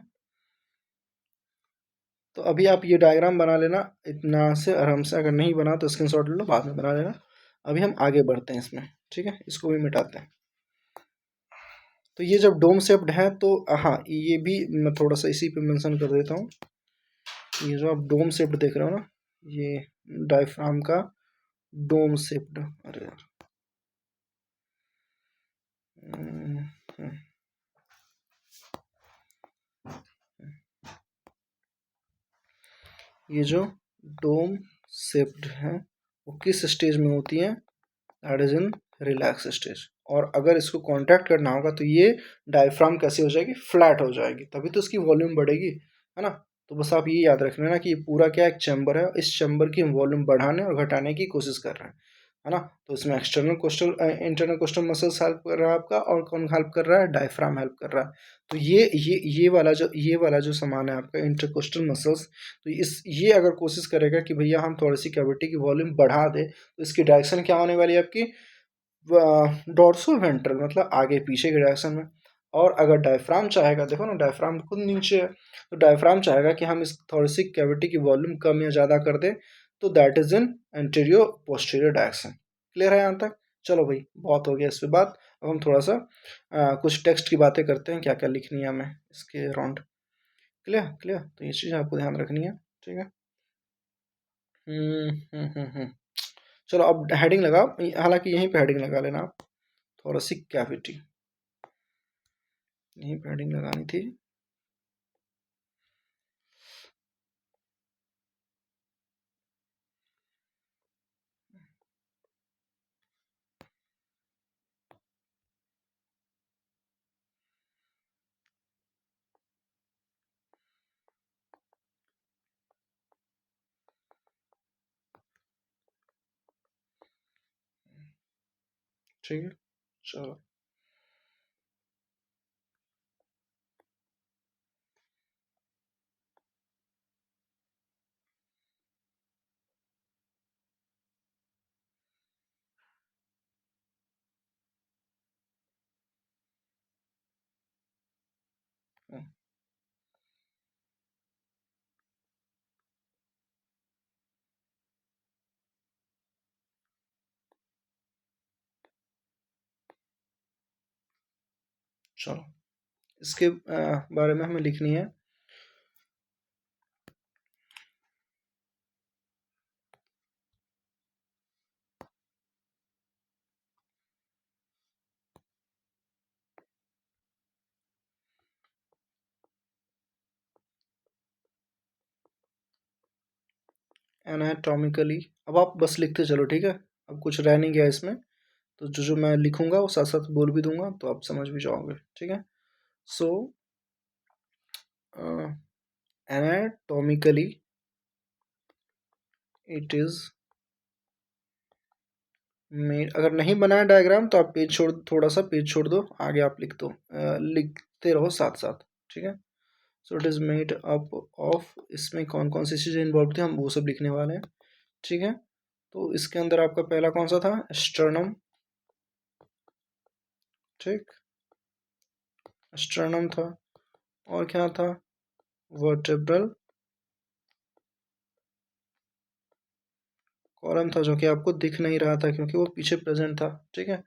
तो अभी आप ये डायग्राम बना लेना इतना से आराम से, अगर नहीं बना तो स्क्रीनशॉट ले लो, बाद में बना लेना। अभी हम आगे बढ़ते हैं इसमें, ठीक है, इसको भी मिटाते हैं। तो ये जब डोम शेप्ड है तो हाँ, ये भी मैं थोड़ा सा इसी पे मेंशन कर देता हूँ। ये जो आप डोम शेप्ड देख रहे हो ना, ये डायफ्राम का डोम शेप्ड, अरे यार ये जो डोम शेप्ड है वो किस स्टेज में होती है, that is in relax stage. और अगर इसको कॉन्ट्रैक्ट करना होगा तो ये डायफ्राम कैसे हो जाएगी, फ्लैट हो जाएगी, तभी तो इसकी वॉल्यूम बढ़ेगी, है ना। तो बस आप ये याद रख लेना कि ये पूरा क्या एक चैम्बर है, इस चैम्बर की हम वॉल्यूम बढ़ाने और घटाने की कोशिश कर रहे हैं, है ना। तो इसमें external coastal internal coastal muscles help कर रहा है आपका, और कौन हेल्प कर रहा है, डायफ्राम हेल्प कर रहा है। तो ये वाला जो सामान है आपका इंटरकोस्टल मसल्स, तो इस ये अगर कोशिश करेगा कि भैया हम थोड़ी सी कैविटी की वॉल्यूम बढ़ा दे, तो इसकी डायरेक्शन क्या होने वाली है आपकी, डॉर्सो वेंट्रल मतलब आगे पीछे के डायरेक्शन में। और अगर डायफ्राम चाहेगा, देखो ना डायफ्राम खुद नीचे है, तो डायफ्राम चाहेगा कि हम इस थोरेसिक कैविटी की वॉल्यूम कम या ज़्यादा कर दें, तो that is in anterior posterior direction. Clear है यहाँ तक। चलो भाई बहुत हो गया इस पे बात, अब हम थोड़ा सा कुछ टेक्स्ट की बातें करते हैं, क्या क्या लिखनी है हमें इसके अराउंड। क्लियर क्लियर, तो ये चीज़ आपको ध्यान रखनी है, ठीक है। हम्म हम्म हम्म हम्म चलो अब हेडिंग लगा, हालांकि यहीं पे हेडिंग लगा लेना आप, थोड़ा सी कैविटी, यहीं पे हेडिंग लगानी थी। ठीक है, चलो चलो इसके बारे में हमें लिखनी है। एनाटॉमिकली, अब आप बस लिखते चलो, ठीक है, अब कुछ रह नहीं गया इसमें, तो जो जो मैं लिखूंगा वो साथ साथ बोल भी दूंगा, तो आप समझ भी जाओगे, ठीक है। सो एनाटॉमिकली इट इज मेड, अगर नहीं बनाया डायग्राम तो आप पेज छोड़, थोड़ा सा पेज छोड़ दो, आगे आप लिख दो, लिखते रहो साथ साथ, ठीक है। So it is made up of, इसमें कौन कौन सी चीज़ें इन्वॉल्व थी हम वो सब लिखने वाले हैं, ठीक है। तो इसके अंदर आपका पहला कौन सा था, स्टर्नम, ठीक, स्टर्नम था, और क्या था, वर्टेब्रल कॉलम था, जो कि आपको दिख नहीं रहा था क्योंकि वो पीछे प्रेजेंट था, ठीक है।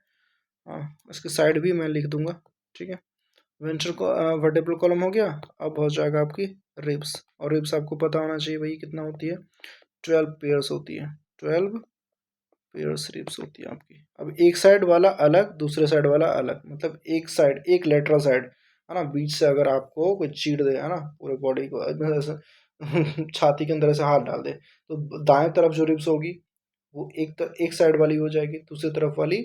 हाँ, इसके साइड भी मैं लिख दूंगा, ठीक है। वेंट्रल को वर्टेब्रल कॉलम हो गया। अब हो जाएगा आपकी रिब्स, और रिब्स आपको पता होना चाहिए भाई कितना होती है, 12 पेयर्स होती है, 12 पेयर्स रिब्स होती है आपकी। अब एक साइड वाला अलग, दूसरे साइड वाला अलग, मतलब एक साइड, एक लेटरल साइड है ना, बीच से अगर आपको कोई चीड़ दे, है ना, पूरे बॉडी को ऐसे छाती के अंदर ऐसे हाथ डाल दे, तो दाएं तरफ जो रिब्स होगी वो एक साइड वाली हो जाएगी, दूसरी तरफ वाली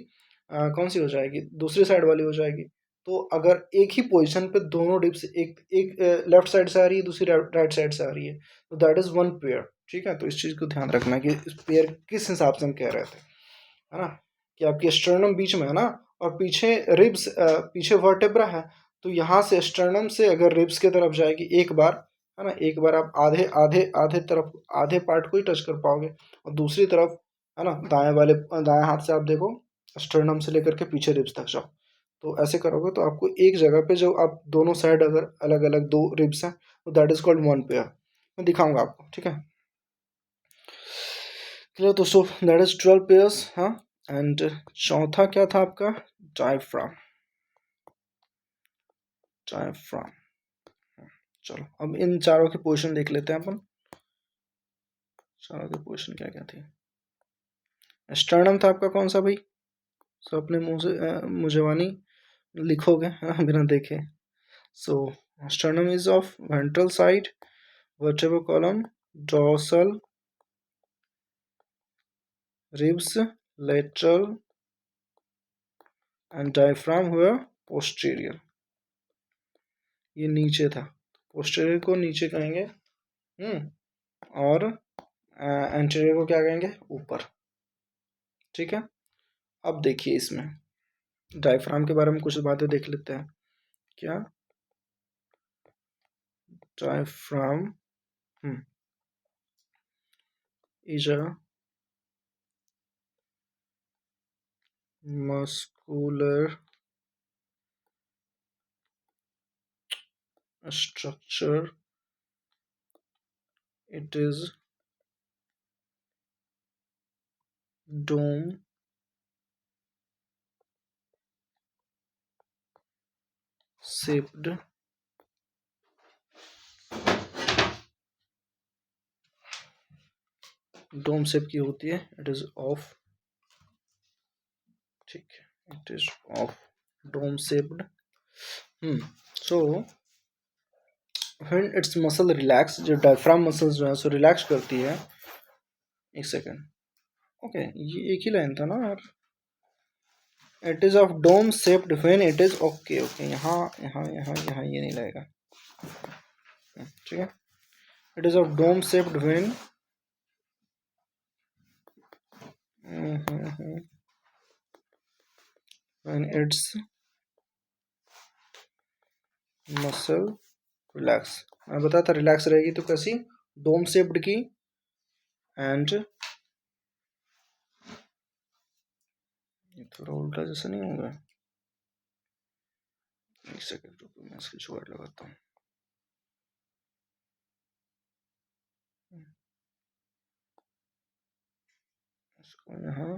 कौन सी हो जाएगी, दूसरी साइड वाली हो जाएगी। तो अगर एक ही पोजीशन पे दोनों डिप्स, एक एक लेफ्ट साइड से आ रही है, दूसरी राइट साइड से आ रही है, तो दैट इज वन पेयर, ठीक है। तो इस चीज़ को ध्यान रखना कि इस पेयर किस हिसाब से हम कह रहे थे, है ना, कि आपकी स्टर्नम बीच में है ना, और पीछे रिब्स, पीछे वर्टेब्रा है, तो यहाँ से स्टर्नम से अगर रिब्स की तरफ जाएगी एक बार, है ना, एक बार आप आधे आधे आधे तरफ, आधे पार्ट को ही टच कर पाओगे, और दूसरी तरफ, है ना, दाएं हाथ से आप देखो, स्टर्नम से लेकर के पीछे रिब्स तक जाओ, तो ऐसे करोगे तो आपको एक जगह पे जो आप दोनों साइड अगर अलग अलग दो रिब्स हैं, तो that is called one pair. मैं दिखाऊंगा आपको, ठीक है। क्लियर दोस्तों, दैट इज 12 पेयर्स, हाँ। एंड चौथा क्या था आपका, डायफ्राम, डायफ्राम। चलो अब इन चारों की पोजीशन देख लेते हैं अपन, चारों की पोजीशन क्या क्या थी। स्टर्नम था आपका कौन सा भाई, सो अपने मुंह से मुझवानी लिखोगे, हाँ, बिना देखे। So sternum is of ventral side, vertebral column, dorsal, ribs, lateral, and diaphragm were posterior। ये नीचे था, पोस्टेरियर को नीचे कहेंगे, और एंटीरियर को क्या कहेंगे, ऊपर, ठीक है। अब देखिए इसमें डायफ्राम के बारे में कुछ बातें देख लेते हैं। क्या, diaphragm is a muscular structure, it is dome shaped, dome shape की होती है, इट इज ऑफ ठीक है, it is of dome shaped. So when it's muscle relax, जो डायफ्राम मसल्स जो है सो रिलैक्स करती है. एक सेकेंड. ओके, ये एक ही लाइन था ना यार. It is of dome shaped when it is. Okay okay, यहाँ यहाँ यहाँ यहाँ ये नहीं लगेगा. ठीक है. It is of dome shaped when when its muscle relax. मैं बताया था रिलैक्स रहेगी तो कैसी, डोम शेप्ड की. एंड ये थोड़ा उल्टा जैसा नहीं होगा. एक सेकेंड रुको, मैं इसकी जुगाड़ लगाता हूँ. इसको यहाँ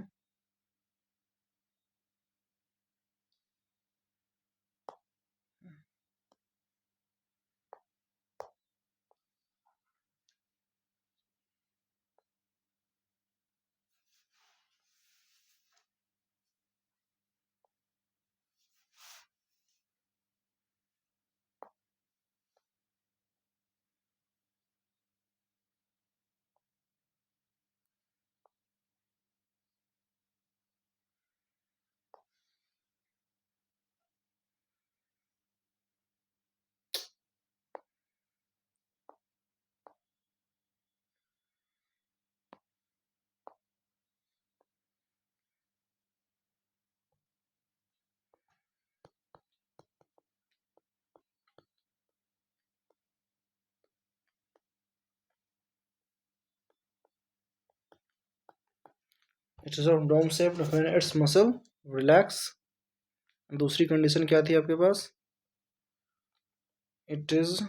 it is of dome shaped when it's muscle relax. दूसरी कंडीशन क्या थी आपके पास, it is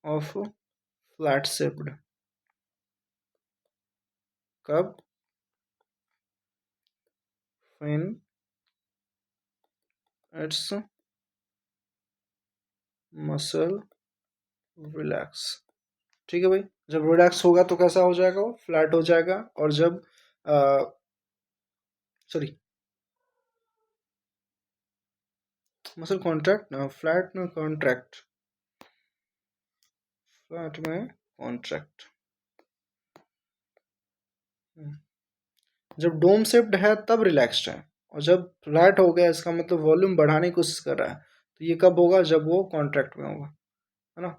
of flat shaped. कब, व्हेन इट्स मसल रिलैक्स. ठीक है भाई. जब रिलैक्स होगा तो कैसा हो जाएगा, वो फ्लैट हो जाएगा. और जब सॉरी, मसल कॉन्ट्रैक्ट ना, फ्लैट में कॉन्ट्रैक्ट, फ्लैट में कॉन्ट्रैक्ट. जब डोम शेप्ड है तब रिलैक्स्ड है, और जब फ्लैट हो गया इसका मतलब वॉल्यूम बढ़ाने की कोशिश कर रहा है. तो ये कब होगा, जब वो कॉन्ट्रैक्ट में होगा, है ना.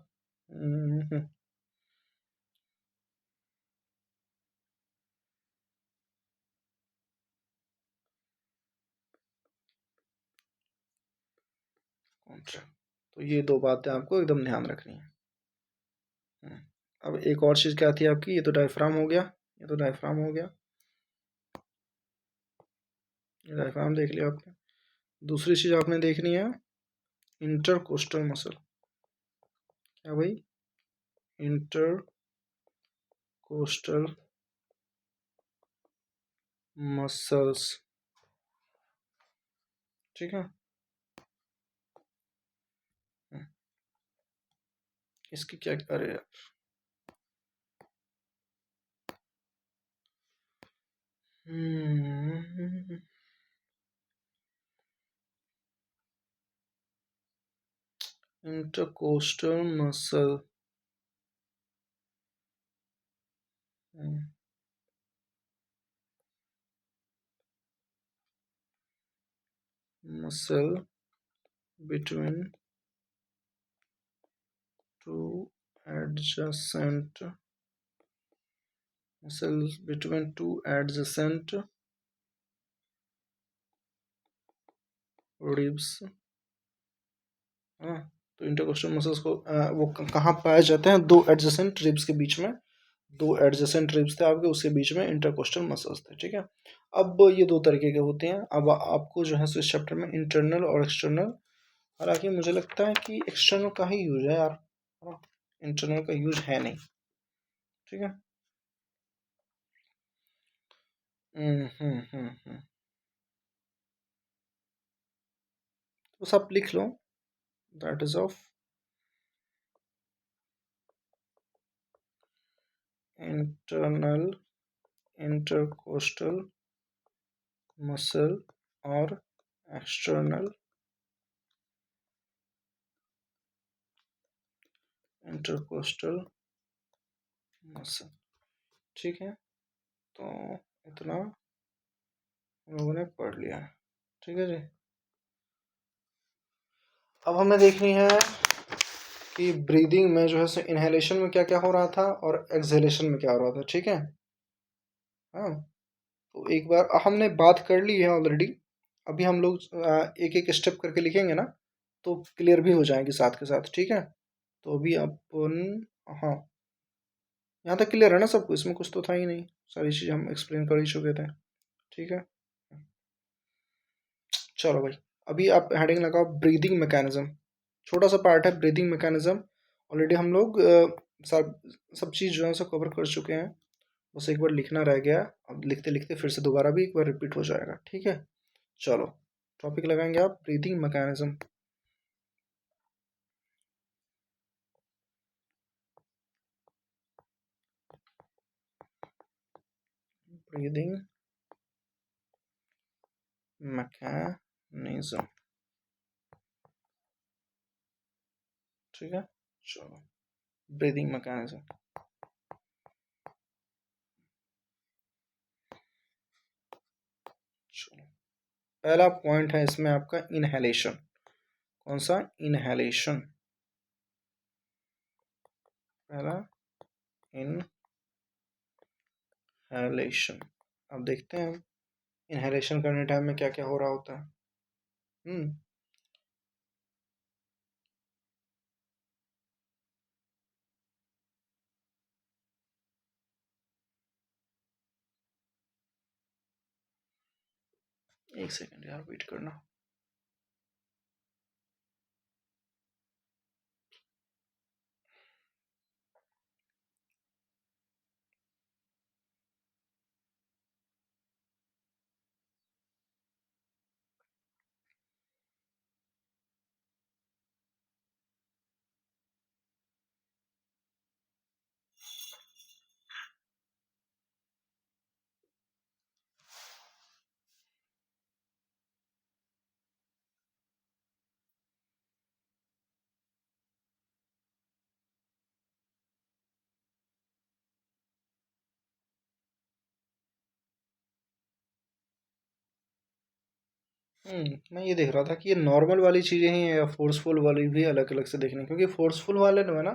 कॉन्ट्रैक्ट. तो ये दो बातें आपको एकदम ध्यान रखनी है. अब एक और चीज़ क्या थी आपकी, ये तो डायफ्राम हो गया, ये तो डायफ्राम हो गया, ये डायफ्राम देख लिया आपने. दूसरी चीज़ आपने देखनी है इंटरकोस्टल मसल. क्या भाई, इंटरकोस्टल मसल्स. ठीक है. इसकी क्या, अरे यार, intercostal muscle. Muscle between two adjacent muscles between two adjacent ribs. हाँ, तो इंटरकोस्टल मसल्स को वो कहाँ पाए जाते हैं, दो एडजेसेंट रिब्स के बीच में. दो एडजेसेंट रिब्स थे आपके, उसके बीच में इंटरकोस्टल मसल्स थे. ठीक है. अब ये दो तरीके के होते हैं. अब आपको जो है इस चैप्टर में इंटरनल और एक्सटर्नल, हालांकि मुझे लगता है कि एक्सटर्नल का ही यूज है यार, इंटरनल का यूज है नहीं. ठीक है. तो सब लिख लो. That is of internal intercostal muscle और एक्सटर्नल इंटरकोस्टल मसल। ठीक है, तो इतना हम लोगों ने पढ़ लिया है। ठीक है जी, अब हमें देखनी है कि ब्रीदिंग में जो है सो इनहेलेशन में क्या क्या हो रहा था और एक्सहेलेशन में क्या हो रहा था। ठीक है, हाँ, तो एक बार हमने बात कर ली है ऑलरेडी। अभी हम लोग एक एक स्टेप करके लिखेंगे ना, तो क्लियर भी हो जाएंगे साथ के साथ। ठीक है, तो अभी अपन, हाँ, यहाँ तक क्लियर है ना सबको, इसमें कुछ तो था ही नहीं, सारी चीज़ हम एक्सप्लेन कर ही चुके थे। ठीक है, चलो भाई, अभी आप हेडिंग लगाओ ब्रीदिंग मैकेनिज्म। छोटा सा पार्ट है ब्रीदिंग मैकेनिज्म, ऑलरेडी हम लोग सब सब चीज़ जो है सब कवर कर चुके हैं। बस एक बार लिखना रह गया, अब लिखते लिखते फिर से दोबारा भी एक बार रिपीट हो जाएगा। ठीक है, चलो टॉपिक लगाएंगे आप ब्रीदिंग मैकेनिज्म। Breathing mechanism. ठीक है, चलो ब्रीदिंग मैकेनिज्म। चलो, पहला पॉइंट है इसमें आपका इनहेलेशन। कौन सा? इनहेलेशन। पहला इनहेलेशन। अब देखते हैं इनहेलेशन करने टाइम में क्या क्या हो रहा होता है। हम्म, एक सेकंड यार, वेट करना। मैं ये देख रहा था कि ये नॉर्मल वाली चीज़ें ही हैं या फोर्सफुल वाली भी अलग अलग से देखनी, क्योंकि फोर्सफुल वाले में ना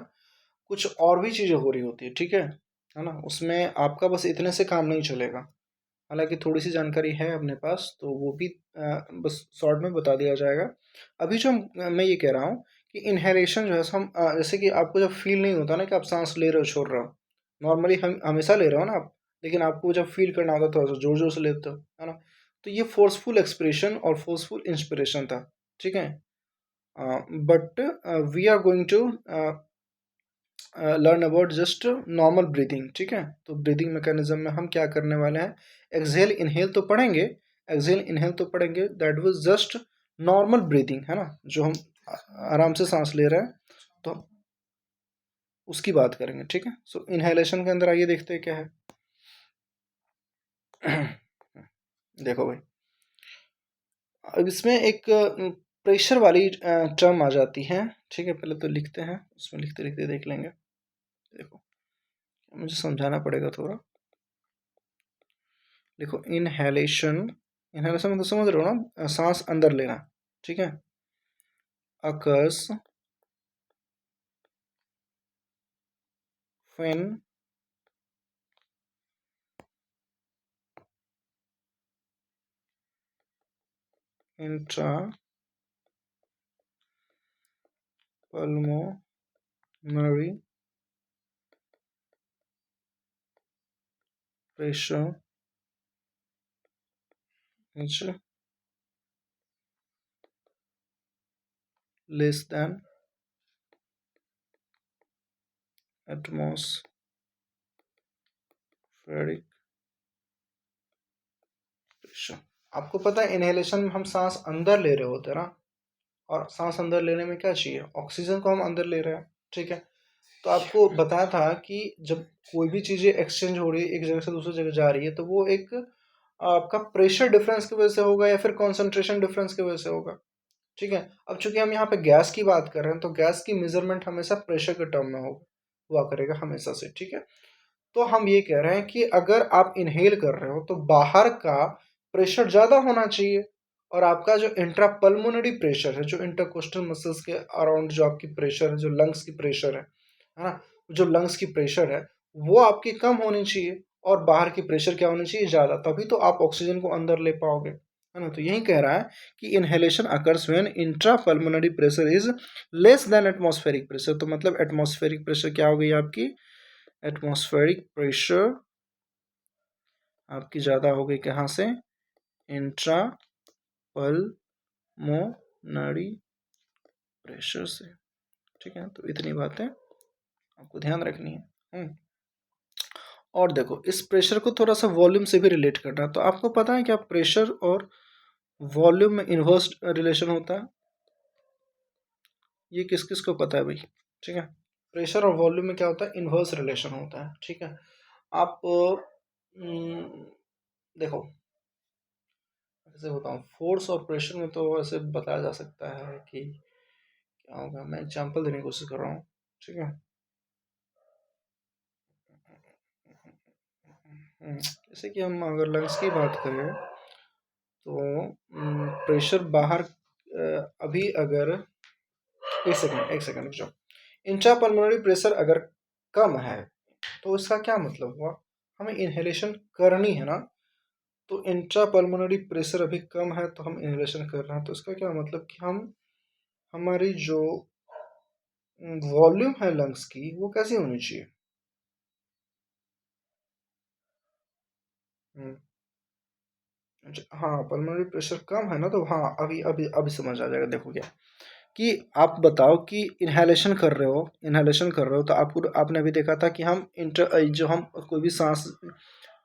कुछ और भी चीज़ें हो रही होती है। ठीक है ना, उसमें आपका बस इतने से काम नहीं चलेगा। हालांकि थोड़ी सी जानकारी है अपने पास, तो वो भी बस शॉर्ट में बता दिया जाएगा। अभी जो मैं ये कह रहा हूँ कि इनहेलेशन जो है हम जैसे कि आपको जब फील नहीं होता ना कि आप सांस ले रहे हो छोड़ रहे हो, नॉर्मली हम हमेशा ले रहे हो ना आप, लेकिन आपको जब फील करना होता है थोड़ा सा जोर जोर से लेते हो, है ना। तो ये फोर्सफुल एक्सप्रेशन और फोर्सफुल इंस्पिरेशन था। ठीक है, but we are going to learn about just normal breathing. ठीक है, तो ब्रीदिंग मैकेनिज्म में हम क्या करने वाले हैं, एक्सहेल इनहेल तो पढ़ेंगे, एक्सहेल इनहेल तो पढ़ेंगे, that was just normal breathing, है ना, जो हम आराम से सांस ले रहे हैं, तो उसकी बात करेंगे। ठीक है, सो इनहेलेशन के अंदर आइए देखते हैं क्या है। देखो भाई, अब इसमें एक प्रेशर वाली टर्म आ जाती है। ठीक है, पहले तो लिखते हैं, उसमें लिखते लिखते देख लेंगे। देखो, मुझे समझाना पड़ेगा थोड़ा। देखो, इनहेलेशन, इनहेलेशन मतलब समझ रहे हो ना, सांस अंदर लेना। ठीक है, occurs when intra pulmonary pressure is less than atmospheric pressure। आपको पता है इनहेलेशन में हम सांस अंदर ले रहे होते हैं ना, और सांस अंदर लेने में क्या चाहिए, ऑक्सीजन को हम अंदर ले रहे हैं। ठीक है, तो आपको बताया था कि जब कोई भी चीज़ें एक्सचेंज हो रही है, एक जगह से दूसरी जगह जा रही है, तो वो एक आपका प्रेशर डिफरेंस की वजह से होगा या फिर कॉन्सेंट्रेशन डिफरेंस की वजह से होगा। ठीक है, अब चूंकि हम यहाँ पे गैस की बात कर रहे हैं तो गैस की मेजरमेंट हमेशा प्रेशर के टर्म में हुआ करेगा हमेशा से। ठीक है, तो हम ये कह रहे हैं कि अगर आप इनहेल कर रहे हो तो बाहर का प्रेशर ज़्यादा होना चाहिए, और आपका जो इंट्रापल्मोनरी प्रेशर है, जो इंटरकोस्टल मसल्स के अराउंड जो आपकी प्रेशर है, जो लंग्स की प्रेशर है ना, जो लंग्स की प्रेशर है वो आपकी कम होनी चाहिए और बाहर की प्रेशर क्या होनी चाहिए, ज़्यादा, तभी तो आप ऑक्सीजन को अंदर ले पाओगे, है ना। तो यही कह रहा है कि inhalation occurs when intrapulmonary pressure is less than atmospheric pressure. तो मतलब एटमॉस्फेरिक प्रेशर क्या हो गई आपकी, एटमॉस्फेरिक प्रेशर आपकी ज़्यादा हो गई कहाँ से, इंट्रा पल्मोनरी प्रेशर से। ठीक है, तो इतनी बातें आपको ध्यान रखनी है। और देखो, इस प्रेशर को थोड़ा सा वॉल्यूम से भी रिलेट करना है। तो आपको पता है क्या प्रेशर और वॉल्यूम में इन्वर्स रिलेशन होता है, ये किस किस को पता है भाई। ठीक है, प्रेशर और वॉल्यूम में क्या होता है, इन्वर्स रिलेशन होता है। ठीक है, आप देखो कैसे बताऊँ, फोर्स और प्रेशर में तो ऐसे बताया जा सकता है कि क्या होगा, मैं एग्जांपल देने की कोशिश कर रहा हूँ। ठीक है, जैसे कि हम अगर लंग्स की बात करें तो प्रेशर बाहर अभी अगर एक सेकंड रुक जाओ, इंट्रापल्मोनरी प्रेशर अगर कम है तो इसका क्या मतलब हुआ, हमें इनहेलेशन करनी है ना। तो इंट्रापल्मोनरी प्रेशर अभी कम है तो हम इनहेलेशन कर रहे हैं, तो इसका क्या मतलब कि हम हमारी जो वॉल्यूम है लंग्स की वो कैसी होनी चाहिए। हम्म, हाँ, पल्मोनरी प्रेशर कम है ना, तो हाँ अभी अभी अभी समझ आ जाएगा। देखो क्या कि आप बताओ कि इनहेलेशन कर रहे हो तो आपको, आपने अभी देखा था कि हम जो हम कोई भी सांस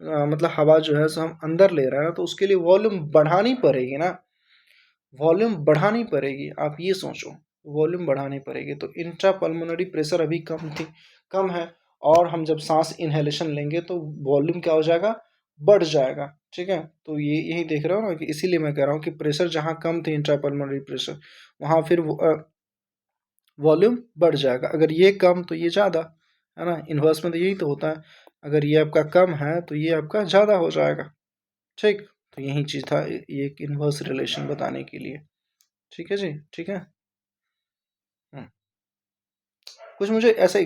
मतलब हवा जो है सो हम अंदर ले रहे हैं तो उसके लिए वॉल्यूम बढ़ानी पड़ेगी ना, वॉल्यूम बढ़ानी पड़ेगी, आप ये सोचो, वॉल्यूम बढ़ानी पड़ेगी। तो इंट्रा पल्मोनरी प्रेशर अभी कम है, और हम जब सांस इनहेलेशन लेंगे तो वॉल्यूम क्या हो जाएगा, बढ़ जाएगा। ठीक है, तो ये यही देख रहे हो ना कि इसीलिए मैं कह रहा हूँ कि प्रेशर जहाँ कम थे इंट्रा पल्मोनरी प्रेशर, वहाँ फिर वॉल्यूम बढ़ जाएगा। अगर ये कम तो ये ज़्यादा, है ना, इन्वर्स में तो यही तो होता है, अगर ये आपका कम है तो ये आपका ज़्यादा हो जाएगा। ठीक, तो यही चीज़ था, ये एक इन्वर्स रिलेशन बताने के लिए। ठीक है जी, ठीक है। हम्म, कुछ मुझे ऐसा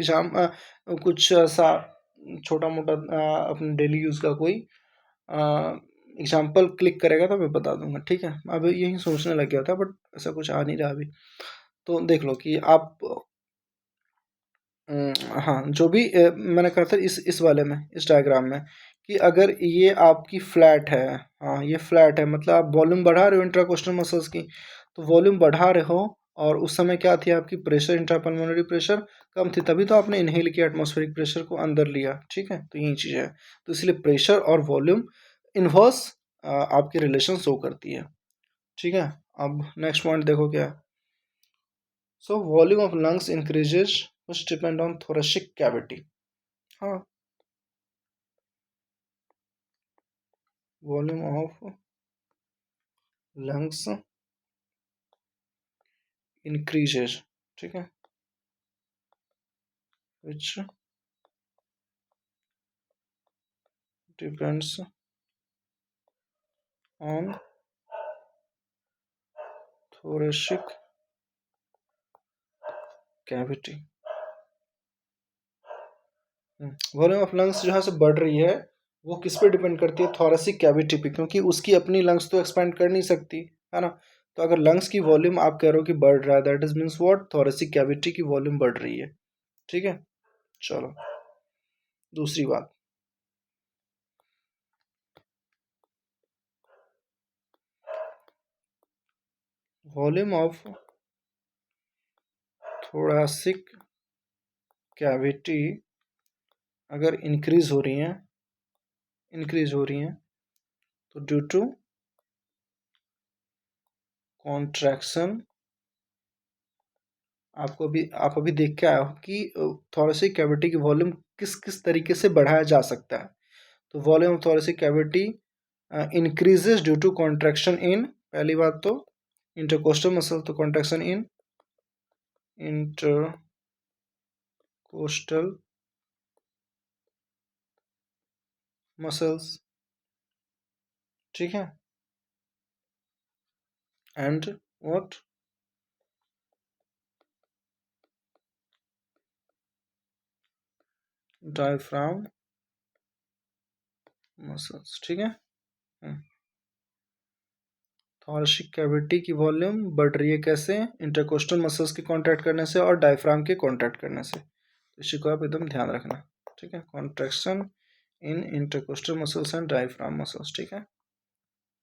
कुछ ऐसा छोटा मोटा अपने डेली यूज़ का कोई एग्जाम्पल क्लिक करेगा तो मैं बता दूंगा। ठीक है, अब यही सोचने लग गया था बट ऐसा कुछ आ नहीं रहा अभी। तो देख लो कि आप हाँ, जो भी मैंने कहा था इस वाले में, इस डायग्राम में, कि अगर ये आपकी फ्लैट है, हाँ ये फ्लैट है, मतलब आप वॉल्यूम बढ़ा रहे हो इंट्राकोस्टल मसल्स की, तो वॉल्यूम बढ़ा रहे हो, और उस समय क्या थी आपकी प्रेशर, इंट्रापल्मोनरी प्रेशर कम थी, तभी तो आपने इनहेल किया, एटमॉस्फेरिक प्रेशर को अंदर लिया। ठीक है, तो यही चीज़ है, तो इसलिए प्रेशर और वॉल्यूम इन्वर्स आपकी रिलेशन शो करती है। ठीक है, अब नेक्स्ट पॉइंट देखो क्या है। So volume of lungs increases which depend on thoracic cavity. हाँ, volume of lungs increases, ठीक है, which depends on thoracic cavity. Volume of lungs जहाँ से बढ़ रही है वो किस पे डिपेंड करती है, थोरेसिक कैविटी पे, क्योंकि उसकी अपनी लंग्स तो एक्सपेंड कर नहीं सकती, है ना। तो अगर लंग्स की वॉल्यूम आप कह रहे हो कि बढ़ रहा है, that is means what, thoracic cavity की वॉल्यूम बढ़ रही है। ठीक है, चलो दूसरी बात, वॉल्यूम ऑफ थोरेसिक कैविटी अगर इंक्रीज हो रही हैं तो ड्यू टू कॉन्ट्रैक्शन, आप अभी देख के आए हो कि थोरेसिक कैविटी की वॉल्यूम किस किस तरीके से बढ़ाया जा सकता है। तो volume of thoracic cavity increases due to contraction in, पहली बात तो इंटरकोस्टल मसल, तो कॉन्ट्रैक्शन इन इंटरकोस्टल मसल्स, ठीक है, एंड व्हाट, डायफ्राम मसल्स, ठीक है। थॉरैसिक कैविटी की वॉल्यूम बढ़ रही है कैसे, इंटरकोस्टल मसल्स के कॉन्ट्रैक्ट करने से और डायफ्राम के कॉन्ट्रैक्ट करने से, तो इसी को आप एकदम ध्यान रखना, ठीक है। Contraction in intercostal muscles and diaphragm muscles, ठीक है।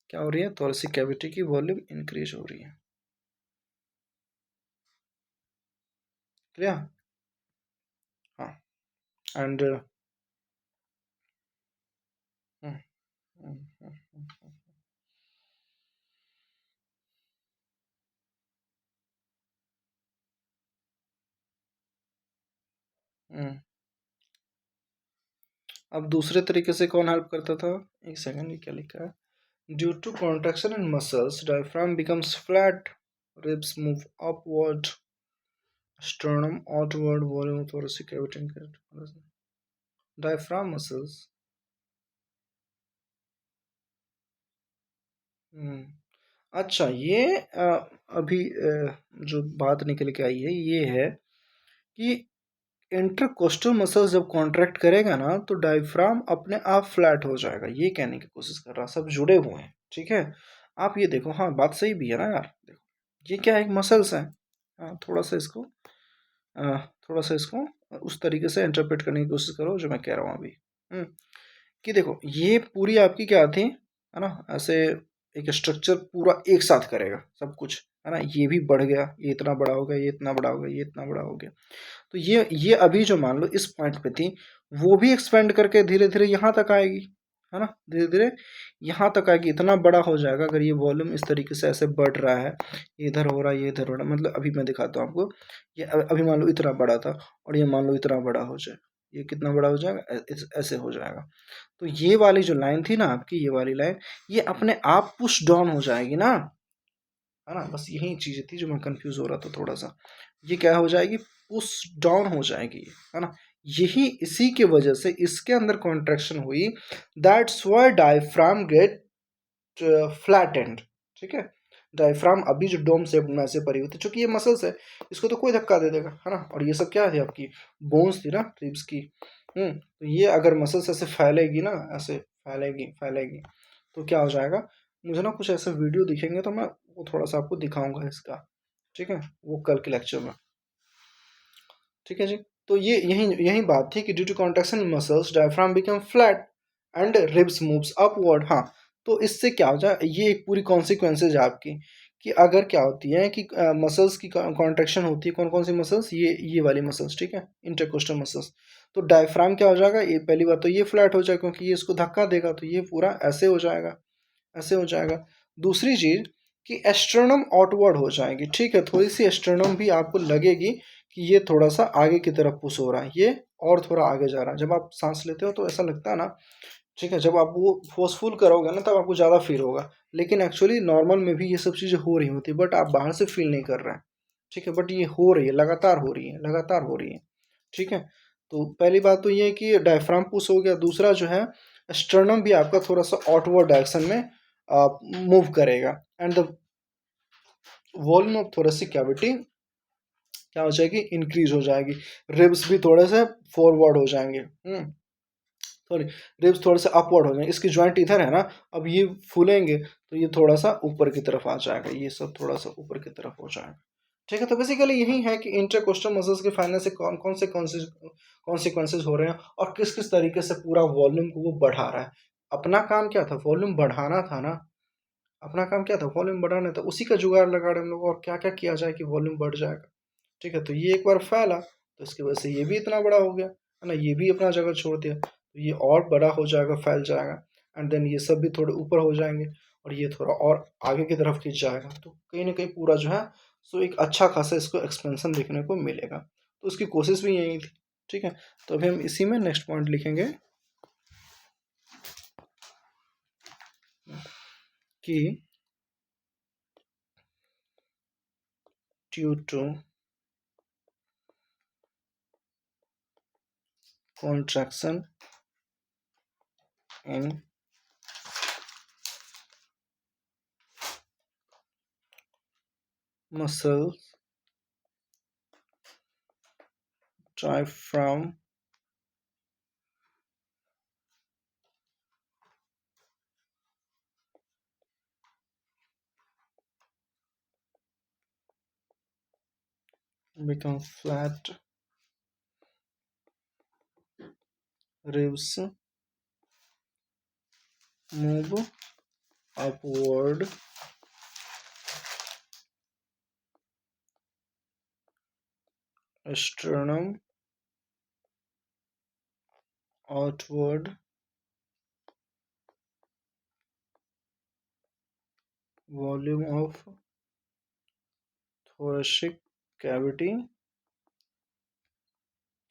क्या हो रही है, थॉरैसिक कैविटी की वॉल्यूम इंक्रीज हो रही है, क्लियर। हाँ, एंड अब दूसरे तरीके से कौन हेल्प करता था, एक सेकंड, ये क्या लिखा है, due to contraction in muscles diaphragm becomes flat, ribs move upward, sternum outward, volume of thoracic cavity increased, diaphragm muscles। अच्छा, ये अभी जो बात निकल के आई है ये है कि इंटरकोस्टल मसल्स जब कॉन्ट्रैक्ट करेगा ना तो डायफ्राम अपने आप फ्लैट हो जाएगा, ये कहने की कोशिश कर रहा, सब जुड़े हुए हैं, ठीक है। आप ये देखो, हाँ बात सही भी है ना यार, देखो ये क्या है, एक मसल्स है, थोड़ा सा इसको थोड़ा सा इसको उस तरीके से इंटरप्रेट करने की कोशिश करो जो मैं कह रहा हूँ अभी। कि देखो ये पूरी आपकी क्या थी, है ना, ऐसे एक स्ट्रक्चर पूरा एक साथ करेगा सब कुछ, है ना, ये भी बढ़ गया, ये इतना बड़ा हो गया, ये इतना बड़ा हो गया, ये इतना बड़ा हो गया, तो ये अभी जो मान लो इस पॉइंट पे थी, वो भी एक्सपेंड करके धीरे धीरे यहाँ तक आएगी, है ना, धीरे धीरे यहाँ तक आएगी, इतना बड़ा हो जाएगा अगर ये वॉल्यूम इस तरीके से ऐसे बढ़ रहा है, ये इधर हो रहा है, ये इधर हो रहा है, मतलब अभी मैं दिखाता हूँ आपको, ये अभी मान लो इतना बड़ा था और ये मान लो इतना बड़ा हो जाए, ये कितना बड़ा हो जाएगा, ऐसे हो जाएगा, तो ये वाली जो लाइन थी ना आपकी, ये वाली लाइन, ये अपने आप पुश डाउन हो जाएगी ना, है ना, बस यही चीज़ थी जो मैं कंफ्यूज हो रहा था थोड़ा सा, ये क्या हो जाएगी, पुश डाउन हो जाएगी, है ना, यही इसी के वजह से इसके अंदर कॉन्ट्रैक्शन हुई, that's why diaphragm get flattened, ठीक है। डायफ्राम अभी जो डोम शेप में ऐसे पड़ी हुई थी, चूंकि ये मसल्स है, इसको तो कोई धक्का दे देगा, है ना, और ये सब क्या थी आपकी बोन्स थी ना, रिब्स की, तो ये अगर मसल्स ऐसे फैलेगी ना, ऐसे फैलेगी फैलेगी, तो क्या हो जाएगा, मुझे ना कुछ ऐसे वीडियो दिखेंगे तो मैं वो थोड़ा सा आपको दिखाऊंगा इसका, ठीक है, वो कल के लेक्चर में, ठीक है जी। तो ये यही यही बात थी कि due to contraction muscles diaphragm become flat and ribs moves upward, हाँ, तो इससे क्या हो जाए, ये एक पूरी कॉन्सिक्वेंसेज है आपकी, कि अगर क्या होती है कि मसल्स की कॉन्ट्रैक्शन होती है, कौन कौन सी मसल्स, ये वाली मसल्स, ठीक है, इंटरकोस्टल मसल्स, तो डायफ्राम क्या हो जाएगा, ये पहली बात तो ये फ्लैट हो जाएगा क्योंकि ये इसको धक्का देगा, तो ये पूरा ऐसे हो जाएगा, ऐसे हो जाएगा। दूसरी चीज़ कि एस्ट्रोनम आउटवर्ड हो जाएगी, ठीक है, थोड़ी सी एस्ट्रोनम भी आपको लगेगी कि ये थोड़ा सा आगे की तरफ पुश हो रहा है, ये और थोड़ा आगे जा रहा है, जब आप सांस लेते हो तो ऐसा लगता है ना, ठीक है, जब आप वो फोर्सफुल करोगे ना तब आपको ज़्यादा फील होगा, लेकिन एक्चुअली नॉर्मल में भी ये सब चीज़ें हो रही होती है, बट आप बाहर से फील नहीं कर रहे हैं, ठीक है, बट ये हो रही है, लगातार हो रही है, लगातार हो रही है, ठीक है। तो पहली बात तो ये है कि डायफ्राम पुश हो गया, दूसरा जो है स्टर्नम भी आपका थोड़ा सा आउटवर्ड डायरेक्शन में मूव करेगा, and the volume of thoracic cavity क्या हो जाएगी, इंक्रीज हो जाएगी, रिब्स भी थोड़े से फॉरवर्ड हो जाएंगे, सॉरी, रिब्स थोड़े से अपवर्ड हो जाएंगे, इसकी जॉइंट इधर है ना, अब ये फूलेंगे तो ये थोड़ा सा ऊपर की तरफ आ जाएगा, ये सब थोड़ा सा ऊपर की तरफ हो जाएगा, ठीक है। तो बेसिकली यही है कि इंटरकोस्टल मसल्स के फाइनल से कौन कौन से कॉन्सिक्वेंसेज हो रहे हैं और किस किस तरीके से पूरा वॉल्यूम को वो बढ़ा रहा है, अपना काम क्या था, वॉल्यूम बढ़ाना था ना, अपना काम क्या था, वॉल्यूम बढ़ाना था, उसी का जुगाड़ लगा रहे हम लोग, और क्या क्या किया जाए कि वॉल्यूम बढ़ जाएगा, ठीक है। तो ये एक बार फैला तो इसकी वजह से ये भी इतना बड़ा हो गया, है ना, ये भी अपना जगह छोड़ दिया, तो ये और बड़ा हो जाएगा, फैल जाएगा, एंड देन ये सब भी थोड़े ऊपर हो जाएंगे और ये थोड़ा और आगे की तरफ खींच जाएगा, तो कहीं ना कहीं पूरा जो है सो एक अच्छा खासा इसको एक्सपेंशन देखने को मिलेगा, तो उसकी कोशिश भी यही थी, ठीक है। तो अभी हम इसी में नेक्स्ट पॉइंट लिखेंगे, कि due to contraction in muscles diaphragm become flat, ribs move upward, sternum outward, volume of thoracic cavity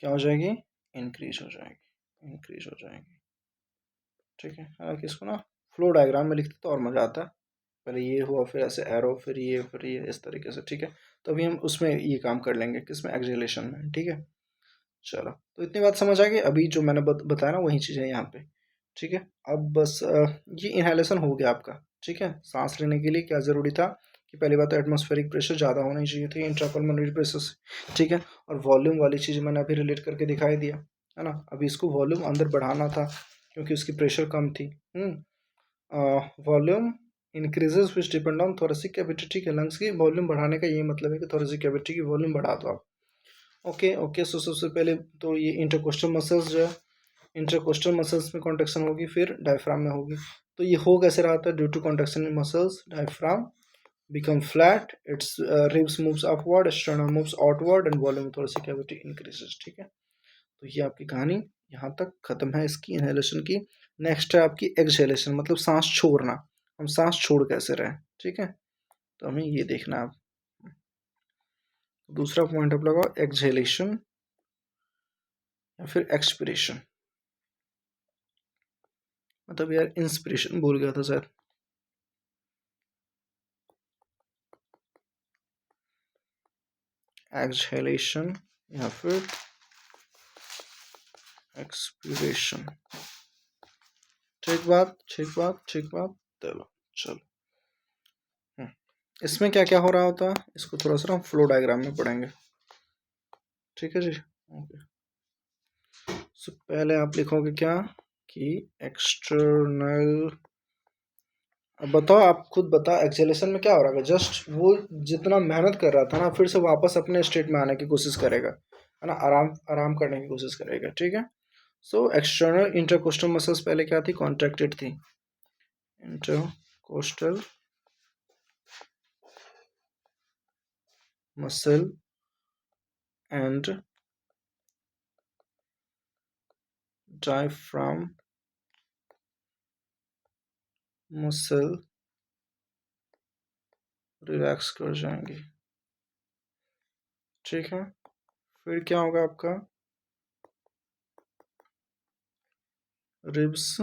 क्या हो जाएगी, इंक्रीज हो जाएगी, इंक्रीज हो जाएगी। ठीक है, हालांकि इसको ना फ्लो डायग्राम में लिखते तो और मजा आता। पहले ये हुआ, फिर ऐसे एरो, फिर ये, इस तरीके से। ठीक है, तो अभी हम उसमें ये काम कर लेंगे, किसमें, एक्सहेलेशन में। ठीक है, चलो, तो इतनी बात समझ आ गई। अभी जो मैंने बताया ना वही चीज़ है यहाँ पे। ठीक है, अब बस ये इनहेलेशन हो गया आपका। ठीक है, सांस लेने के लिए क्या ज़रूरी था कि पहली बात तो एटमॉस्फेरिक प्रेशर ज़्यादा होना ही चाहिए था इंट्रापल्मोनरी प्रेशर से। ठीक है, और वॉल्यूम वाली चीज़ मैंने अभी रिलेट करके दिखाई दिया है ना। अभी इसको वॉल्यूम अंदर बढ़ाना था क्योंकि उसकी प्रेशर कम थी। Volume increases which depend on thoracic cavity. ठीक है, लंग्स की वॉल्यूम बढ़ाने का ये मतलब है कि थोरेसिक कैविटी की वॉल्यूम बढ़ा दो आप। ओके ओके, सो सबसे पहले तो ये इंटरकोस्टल मसल्स जो है, इंटरकोस्टल मसल्स में कॉन्ट्रेक्शन होगी, फिर डायफ्राम में होगी। तो ये हो कैसे रहा था, due to contraction in muscles diaphragm become flat, its ribs moves upward, sternum moves outward and volume of thoracic cavity increases। ठीक है, तो ये आपकी कहानी यहाँ तक खत्म है इसकी इनहेलेशन की। नेक्स्ट है आपकी एक्सहेलेशन, मतलब सांस छोड़ना। हम सांस छोड़ कैसे रहे। ठीक है, तो हमें ये देखना है। दूसरा पॉइंट आप लगाओ, एक्सहेलेशन या फिर एक्सपिरेशन। मतलब यार इंस्पिरेशन बोल गया था सर। एक्सहेलेशन या फिर एक्सपिरेशन। ठीक बात, ठीक बात, ठीक बात। चलो चलो, इसमें क्या क्या हो रहा होता है इसको थोड़ा सा हम फ्लो डायग्राम में पढ़ेंगे। ठीक है जी, ओके। सो पहले आप लिखोगे क्या कि एक्सटर्नल। अब बताओ, आप खुद बताओ एक्सेलेशन में क्या हो रहा है। जस्ट वो जितना मेहनत कर रहा था ना, फिर से वापस अपने स्टेट में आने की कोशिश करेगा, है ना, आराम आराम करने की कोशिश करेगा। ठीक है, सो एक्सटर्नल इंटरकोस्टल मसल्स पहले क्या थी, कॉन्ट्रैक्टेड थी। Intercostal muscle and diaphragm muscle relax कर जाएंगे। ठीक है, फिर क्या होगा आपका, रिब्स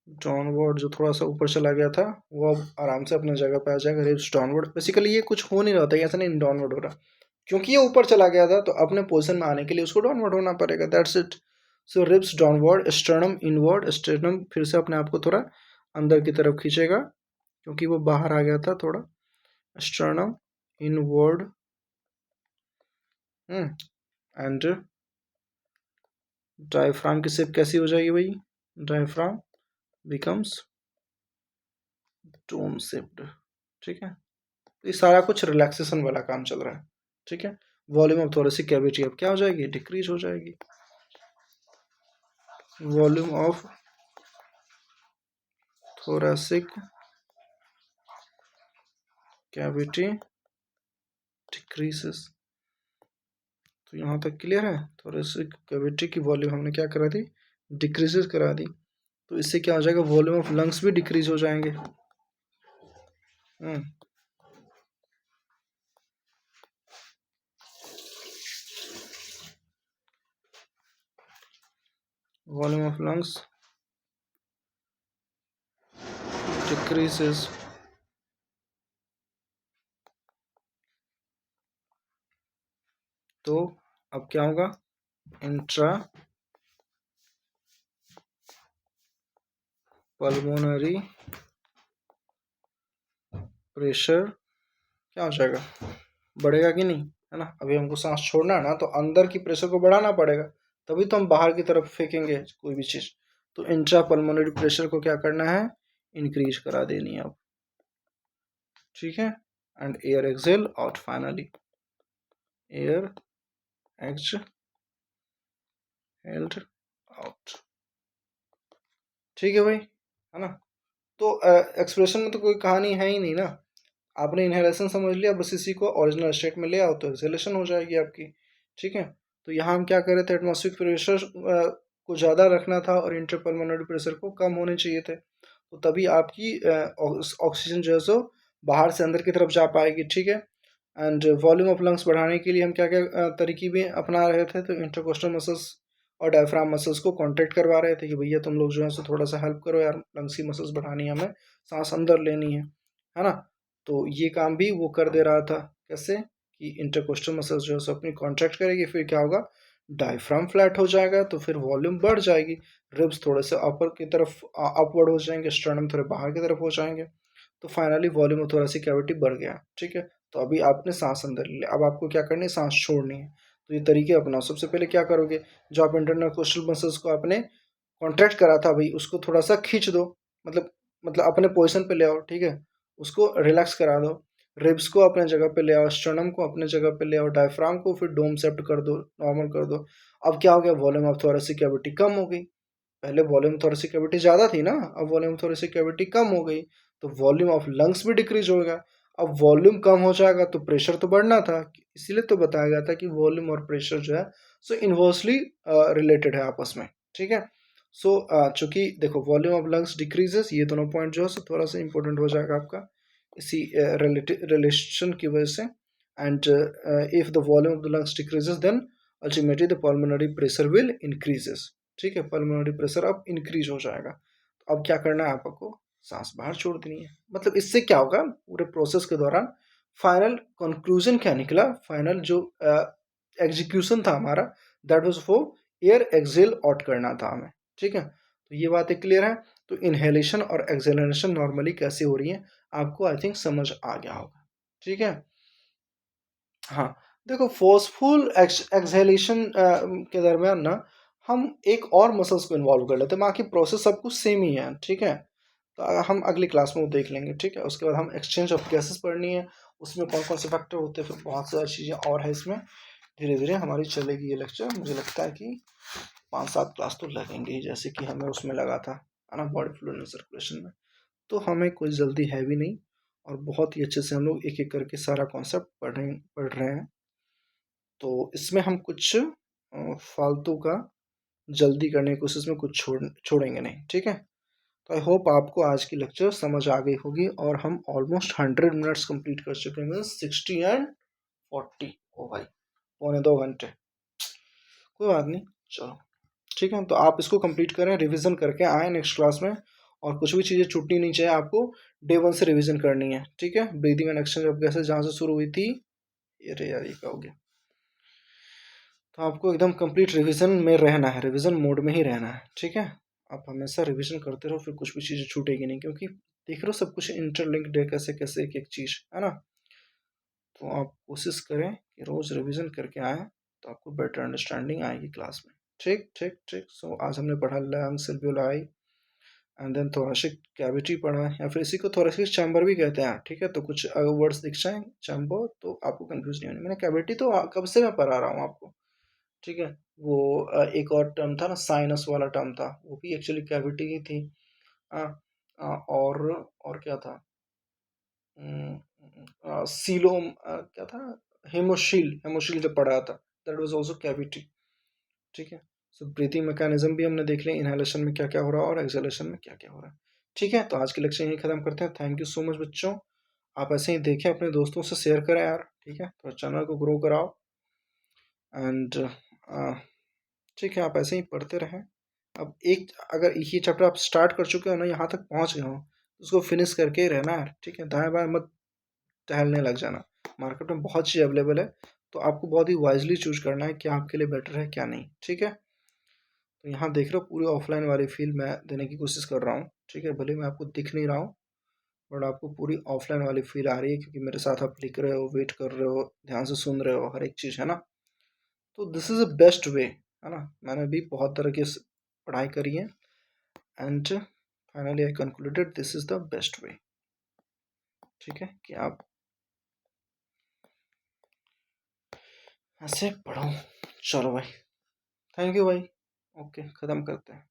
डाउनवर्ड, जो थोड़ा सा ऊपर चला गया था वो अब आराम से अपने जगह पे आ जाएगा। रिब्स डाउनवर्ड, बेसिकली ये कुछ हो नहीं रहा था, ऐसा नहीं डाउनवर्ड हो रहा, क्योंकि ये ऊपर चला गया था तो अपने पोजीशन में आने के लिए उसको डाउनवर्ड होना पड़ेगा। That's it. So ribs downward, sternum inward, sternum फिर से अपने आप को थोड़ा अंदर की तरफ खींचेगा क्योंकि वो बाहर आ गया था थोड़ा। स्टर्नम इनवर्ड एंड डायफ्राम की शेप कैसी हो जाएगी भाई, डायफ्राम बिकम्स डोम शेप्ड। ठीक है, तो ये सारा कुछ रिलैक्सेशन वाला काम चल रहा है। ठीक है, वॉल्यूम ऑफ थोरेसिक कैविटी अब क्या हो जाएगी, डिक्रीज हो जाएगी। Volume of thoracic cavity decreases. तो यहाँ तक क्लियर है, थोरेसिक कैविटी की वॉल्यूम हमने क्या करा दी, डिक्रीजेस करा दी। तो इससे क्या हो जाएगा, वॉल्यूम ऑफ लंग्स भी डिक्रीज हो जाएंगे। वॉल्यूम ऑफ लंग्स decreases तो अब क्या होगा, इंट्रा पल्मोनरी प्रेशर क्या हो जाएगा, बढ़ेगा कि नहीं, है ना। अभी हमको सांस छोड़ना है ना, तो अंदर की प्रेशर को बढ़ाना पड़ेगा, तभी तो हम बाहर की तरफ फेंकेंगे कोई भी चीज़। तो इंट्रा पल्मोनरी प्रेशर को क्या करना है, इंक्रीज करा देनी है अब, ठीक है। And air exhale out, finally air exhaled out, ठीक है भाई, है ना। तो एक्सप्रेशन में तो कोई कहानी है ही नहीं ना, आपने इनहेलेशन समझ लिया, बस इसी को ओरिजिनल स्टेट में ले आओ तो एक्सेलेशन हो जाएगी आपकी, ठीक है। तो यहाँ हम क्या कर रहे थे, एटमॉस्फेरिक प्रेशर को ज़्यादा रखना था और इंटरपल्मोनरी प्रेशर को कम होने चाहिए थे, तो तभी आपकी ऑक्सीजन जो है सो बाहर से अंदर की तरफ जा पाएगी, ठीक है। एंड वॉल्यूम ऑफ लंग्स बढ़ाने के लिए हम क्या क्या तरकीबें अपना रहे थे, तो इंटरकोस्टल मसल्स और डायफ्राम मसल्स को कॉन्ट्रैक्ट करवा रहे थे कि भैया तुम लोग जो है सो थोड़ा सा हेल्प करो यार, लंग्स की मसल्स बढ़ानी है हमें, सांस अंदर लेनी है ना। तो ये काम भी वो कर दे रहा था, कैसे कि इंटरकोस्टल मसल्स जो है सो अपनी कॉन्ट्रैक्ट करेगी, फिर क्या होगा, डायफ्राम फ्लैट हो जाएगा, तो फिर वॉल्यूम बढ़ जाएगी, रिब्स थोड़े से अपर की तरफ अपवर्ड हो जाएंगे, स्टर्नम थोड़े बाहर की तरफ हो जाएंगे, तो finally volume of thoracic cavity बढ़ गया, ठीक है। तो अभी आपने सांस अंदर ले लिया, अब आपको क्या करनी है, सांस छोड़नी है। तो ये तरीके अपनाओ, सबसे पहले क्या करोगे, जो आप इंटरनल कोस्टल मसल्स को आपने कॉन्ट्रैक्ट करा था भाई, उसको थोड़ा सा खींच दो, मतलब अपने पोजीशन पे ले आओ, ठीक है। उसको रिलैक्स करा दो, रिब्स को अपने जगह पे ले आओ, स्टर्नम को अपने जगह पे ले आओ, डायफ्राम को फिर डोम सेप्ट कर दो, नॉर्मल कर दो। अब क्या हो गया, वॉल्यूम ऑफ थोरेसिक कैविटी कम हो गई, पहले वॉल्यूम थोरेसिक कैविटी ज़्यादा थी ना, अब वॉल्यूम थोरेसिक कैविटी कम हो गई, तो वॉल्यूम ऑफ लंग्स भी डिक्रीज होगा। अब वॉल्यूम कम हो जाएगा तो प्रेशर तो बढ़ना था, इसीलिए तो बताया गया था कि वॉल्यूम और प्रेशर जो है सो इन्वर्सली रिलेटेड है आपस में, ठीक है। सो चूंकि देखो वॉल्यूम ऑफ लंग्स डिक्रीजेस, ये दोनों पॉइंट जो है सो थोड़ा सा इंपॉर्टेंट हो जाएगा आपका इसी रिलेशन की वजह से। And if the volume of the lungs decreases then ultimately the pulmonary pressure will increases, ठीक है, पल्मोनरी प्रेशर अब इंक्रीज हो जाएगा। तो अब क्या करना है आपको, सांस बाहर छोड़ देनी है। मतलब इससे क्या होगा, पूरे प्रोसेस के दौरान फाइनल कंक्लूजन क्या निकला, फाइनल जो एग्जीक्यूशन था हमारा, that was for air exhale out करना था हमें, ठीक है। तो ये बातें क्लियर है। तो इनहेलेशन और एक्सेलरेशन नॉर्मली कैसे हो रही है आपको आई थिंक समझ आ गया होगा, ठीक है। हाँ, देखो फोर्सफुल एक्सहेलेशन के दरमियान ना हम एक और मसल्स को इन्वॉल्व कर लेते हैं, बाकी प्रोसेस सब कुछ सेम ही है, ठीक है। तो हम अगली क्लास में वो देख लेंगे, ठीक है। उसके बाद हम एक्सचेंज ऑफ गैसेस पढ़नी है, उसमें कौन कौन से फैक्टर होते हैं, फिर बहुत सारी चीज़ें और है इसमें, धीरे धीरे हमारी चलेगी ये लेक्चर। मुझे लगता है कि 5-7 क्लास तो लगेंगे ही, जैसे कि हमें उसमें लगा था, है ना, बॉडी फ्लूइड एंड सर्कुलेशन में। तो हमें कोई जल्दी है भी नहीं, और बहुत ही अच्छे से हम लोग एक एक करके सारा कॉन्सेप्ट पढ़ रहे हैं। तो इसमें हम कुछ फालतू का जल्दी करने की कोशिश में कुछ छोड़ेंगे नहीं, ठीक है। तो आई होप आपको आज की लेक्चर समझ आ गई होगी, और हम ऑलमोस्ट 100 मिनट्स कंप्लीट कर चुके हैं, 60 एंड 40, ओ भाई, 1.25 घंटे, कोई बात नहीं, चलो ठीक है। तो आप इसको कंप्लीट करें, रिवीजन करके आए नेक्स्ट क्लास में, और कुछ भी चीज़ें छूटनी नहीं चाहिए आपको, डे 1 से रिवीजन करनी है, ठीक है। Breathing and exchange of gases जहाँ से शुरू हुई थी, अरे यार ये क्या हो गया, तो आपको एकदम कंप्लीट रिवीजन में रहना है, रिवीजन मोड में ही रहना है, ठीक है। आप हमेशा रिवीजन करते रहो, फिर कुछ भी चीज़ें छूटेगी नहीं, क्योंकि देख रहे हो सब कुछ इंटरलिंक्ड है, कैसे कैसे एक एक चीज़, है ना। तो आप कोशिश करें कि रोज़ रिवीजन करके आएँ, तो आपको बेटर अंडरस्टैंडिंग आएगी क्लास में, ठीक ठीक ठीक। सो आज हमने पढ़ा lungs, alveoli, and then thoracic cavity पढ़ा है, या फिर इसी को थोरेसिक चैम्बर भी कहते हैं, ठीक है। तो कुछ अगर वर्ड्स दिख जाएँ चैम्बर, तो आपको कंफ्यूज नहीं होनी। मैंने कैविटी तो कब से मैं पढ़ा रहा हूँ आपको, ठीक है। वो एक और टर्म था ना, साइनस वाला टर्म था, वो भी एक्चुअली कैविटी ही थी। हाँ, और क्या था, सीलोम, क्या था, हेमोशील जब पढ़ा था, दैट वाज आल्सो कैविटी, ठीक है। सो ब्रीथिंग मैकेनिज्म भी हमने देख लिया, इनहेलेशन में क्या क्या हो रहा है और एक्सहेलेशन में क्या क्या हो रहा है, ठीक है। तो आज की लेक्चर यही खत्म करते हैं। थैंक यू सो मच बच्चों, आप ऐसे ही देखें, अपने दोस्तों से शेयर करें यार, ठीक है, तो चैनल को ग्रो कराओ, एंड ठीक है, आप ऐसे ही पढ़ते रहें। अब एक अगर ये चैप्टर आप स्टार्ट कर चुके हो ना, यहाँ तक पहुँच गए हो, उसको फिनिश करके ही रहना है, ठीक है। दाएं बाएं मत टहलने लग जाना। मार्केट में बहुत चीज़ अवेलेबल है, तो आपको बहुत ही वाइजली चूज करना है क्या आपके लिए बेटर है क्या नहीं, ठीक है। तो यहाँ देख रहे हो पूरी ऑफलाइन वाली फील मैं देने की कोशिश कर रहा हूँ, ठीक है। भले मैं आपको दिख नहीं रहा हूँ, बट आपको पूरी ऑफलाइन वाली फील आ रही है, क्योंकि मेरे साथ आप लिख रहे हो, वेट कर रहे हो, ध्यान से सुन रहे हो, हर एक चीज़, है ना। तो this is a best way, है ना। मैंने भी बहुत तरह की पढ़ाई करी है, and finally I concluded this is the best way, ठीक है, कि आप ऐसे पढ़ो। चलो भाई, थैंक यू भाई। ओके, ख़त्म करते हैं।